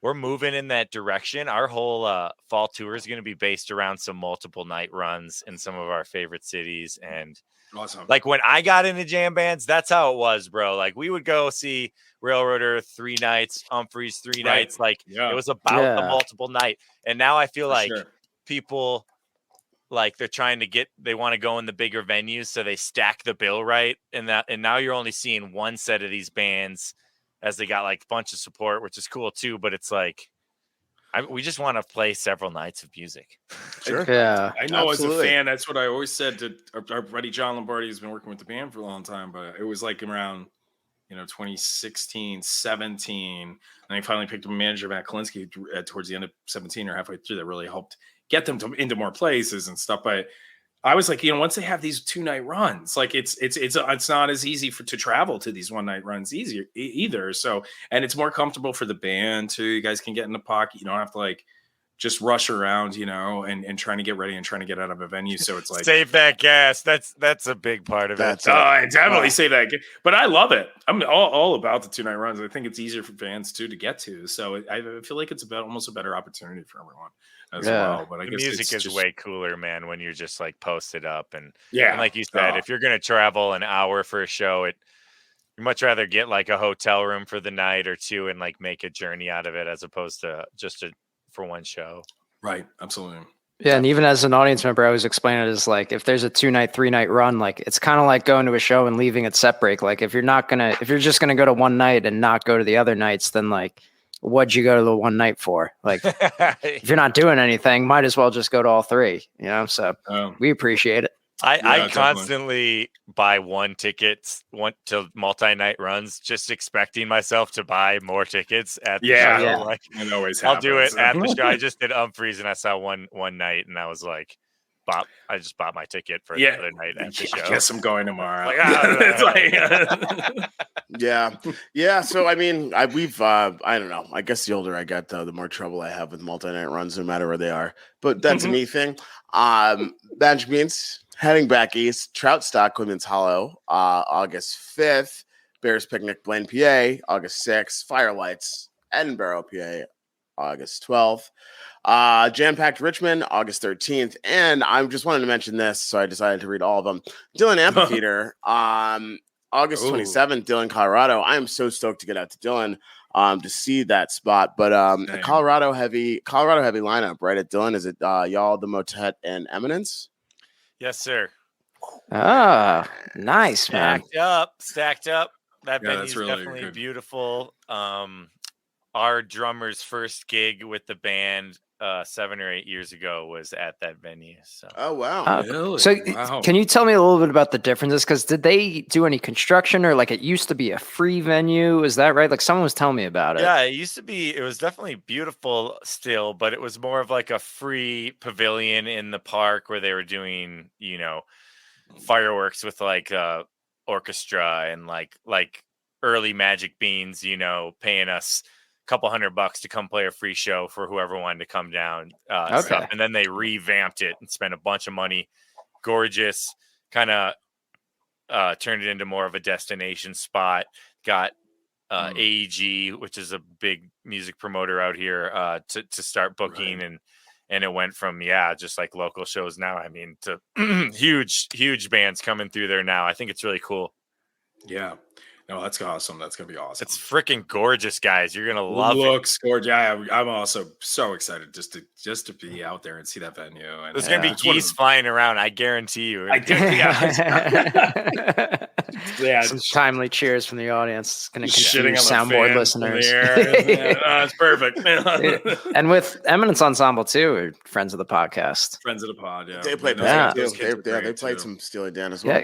we're moving in that direction. Our whole fall tour is going to be based around some multiple night runs in some of our favorite cities. And Awesome. like when I got into jam bands, that's how it was, bro. Like we would go see Railroader 3 nights, Humphreys 3 nights. Like it was about the multiple night. And now I feel like people like they're trying to they want to go in the bigger venues, so they stack the bill right. And now you're only seeing one set of these bands as they got like a bunch of support, which is cool too. But it's like, we just want to play several nights of music. Sure. Yeah. I know absolutely. as a fan, that's what I always said to our buddy John Lombardi, who's been working with the band for a long time, but it was like around, 2016, 17. And I finally picked up a manager, Matt Kalinsky, towards the end of 17 or halfway through, that really helped get them into more places and stuff. But I was like, once they have these 2-night runs, like it's not as easy to travel to these 1-night runs either. So, and it's more comfortable for the band too. You guys can get in the pocket. You don't have to like just rush around, and trying to get ready and trying to get out of a venue. So it's like, save that gas. That's a big part of it. I definitely say that, but I love it. I'm all about the 2-night runs. I think it's easier for fans too to get to. So I feel like it's almost a better opportunity for everyone as well. But I guess the music is way cooler, man, when you're just like posted up and and like you said, if you're gonna travel an hour for a show, you much rather get like a hotel room for the night or two and like make a journey out of it as opposed to just for one show. Right. Absolutely. Yeah, and even as an audience member, I always explain it as like, if there's a 2-night, 3-night run, like it's kind of like going to a show and leaving at set break. Like if you're just gonna go to one night and not go to the other nights, then like, what'd you go to the one night for? Like, if you're not doing anything, might as well just go to all 3. So we appreciate it. I constantly buy one to multi-night runs, just expecting myself to buy more tickets at the show. Like, it always I'll happens. do it at the show. I just did Humphreys and I saw one night and I was like, I just bought my ticket for the other night at the show. I guess I'm going tomorrow. Yeah. So I mean, we've I don't know. I guess the older I get, though, the more trouble I have with multi-night runs, no matter where they are. But that's a me thing. Magic Beans heading back east. Trout Stock, Women's Hollow, August 5th. Bears Picnic, Blaine, PA, August 6th. Firelights, Edinburgh, PA, August 12th. Jam Packed Richmond, August 13th. And I just wanted to mention this, so I decided to read all of them. Dillon Amphitheater, August 27th, Dillon, Colorado. I am so stoked to get out to Dillon to see that spot. But a Colorado heavy lineup right at Dillon. Is it y'all, the Motet, and Eminence? Yes, sir. Ah, nice, man. Stacked up. That venue's really definitely good. beautiful. Our drummer's first gig with the band 7 or 8 years ago was at that venue. So. Oh, wow. Really? So Wow. can you tell me a little bit about the differences? Because did they do any construction, or like it used to be a free venue? Is that right? Like someone was telling me about it. Yeah, it was definitely beautiful still, but it was more of like a free pavilion in the park where they were doing, fireworks with like orchestra and like early Magic Beans, paying us couple $100 to come play a free show for whoever wanted to come down. Stuff. And then they revamped it and spent a bunch of money. Gorgeous, kind of turned it into more of a destination spot. Got AEG, which is a big music promoter out here, to start booking. And it went from, just like local shows now, I mean, to huge bands coming through there now. I think it's really cool. Yeah. No, that's awesome. That's gonna be awesome. It's freaking gorgeous, guys. You're gonna love it. Looks gorgeous. Yeah, I'm also so excited just to be out there and see that venue. And there's gonna be geese flying around. I guarantee you. I do. Yeah. Some timely cheers from the audience. It's gonna confuse soundboard listeners. It's perfect. And with Eminence Ensemble too, we're friends of the podcast. Friends of the pod. Yeah, They played. Yeah. They played some Steely Dan as well.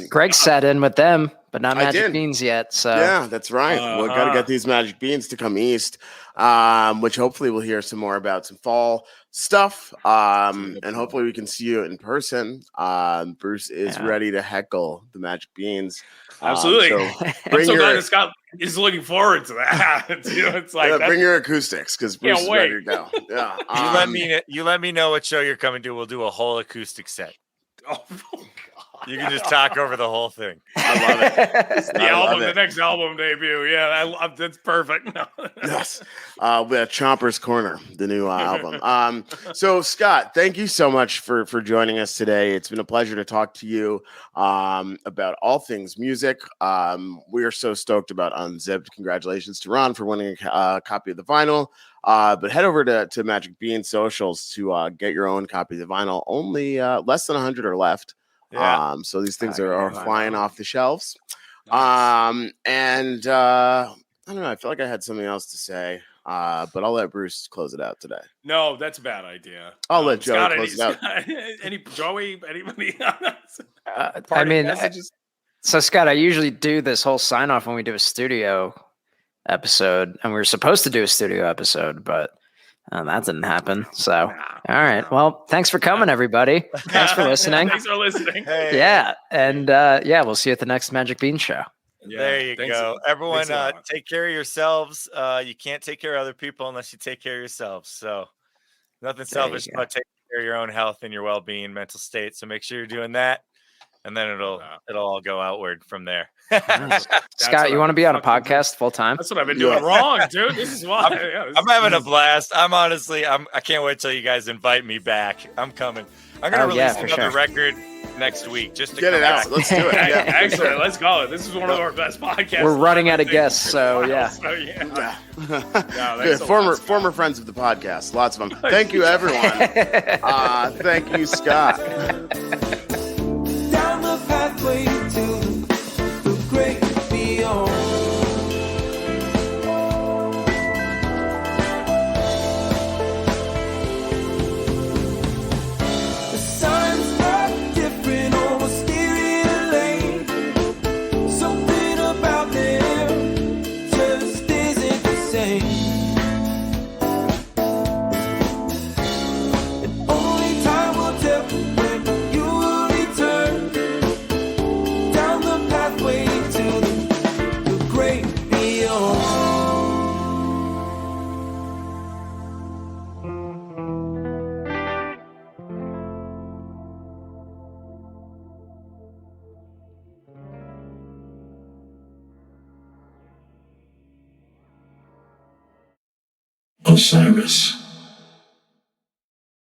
Greg sat in with them, but not I Magic did. Beans yet. So Yeah, that's right. We've got to get these Magic Beans to come east, which hopefully we'll hear some more about some fall stuff. And hopefully we can see you in person. Bruce is ready to heckle the Magic Beans. Absolutely. So I'm so glad that Scott is looking forward to that. It's like bring your acoustics because Bruce is ready to go. Yeah. You let me know what show you're coming to. We'll do a whole acoustic set. Oh, God. You can just talk over the whole thing. I love it. The next album debut. Yeah, I love that's perfect. No. Yes. Chomper's Corner, the new album. So Scott, thank you so much for joining us today. It's been a pleasure to talk to you about all things music. We are so stoked about Unzipped. Congratulations to Ron for winning a copy of the vinyl. But head over to Magic Bean socials to get your own copy of the vinyl. Only less than 100 are left. Yeah. So these things are flying off the shelves. Nice. And I don't know. I feel like I had something else to say, but I'll let Bruce close it out today. No, that's a bad idea. I'll let Joey Scott, close it out. Anybody? So Scott, I usually do this whole sign off when we do a studio episode, and we were supposed to do a studio episode, but that didn't happen. So, all right. Well, thanks for coming, everybody. Thanks for listening. Thanks for listening. Hey. Yeah. And we'll see you at the next Magic Bean show. Yeah, there you go. Everyone, take care of yourselves. You can't take care of other people unless you take care of yourselves. So nothing selfish about taking care of your own health and your well-being, mental state. So make sure you're doing that. And then it'll all go outward from there. Nice. Scott, you want to be on a podcast full time? That's what I've been doing wrong, dude. This is why. I'm having a blast. I can't wait till you guys invite me back. I'm coming. I'm going to release another record next week just to get it out. Let's do it. Yeah. Excellent. Let's go. This is one of our best podcasts. We're running out of guests, so yeah. Good. Former friends of the podcast. Lots of them. Thank you, everyone. Thank you, Scott. Down the pathway to the great beyond. The signs are different on a steering lane. Something about them just isn't the same. And only time will tell when you will return down the pathway to the great beyond. Osiris.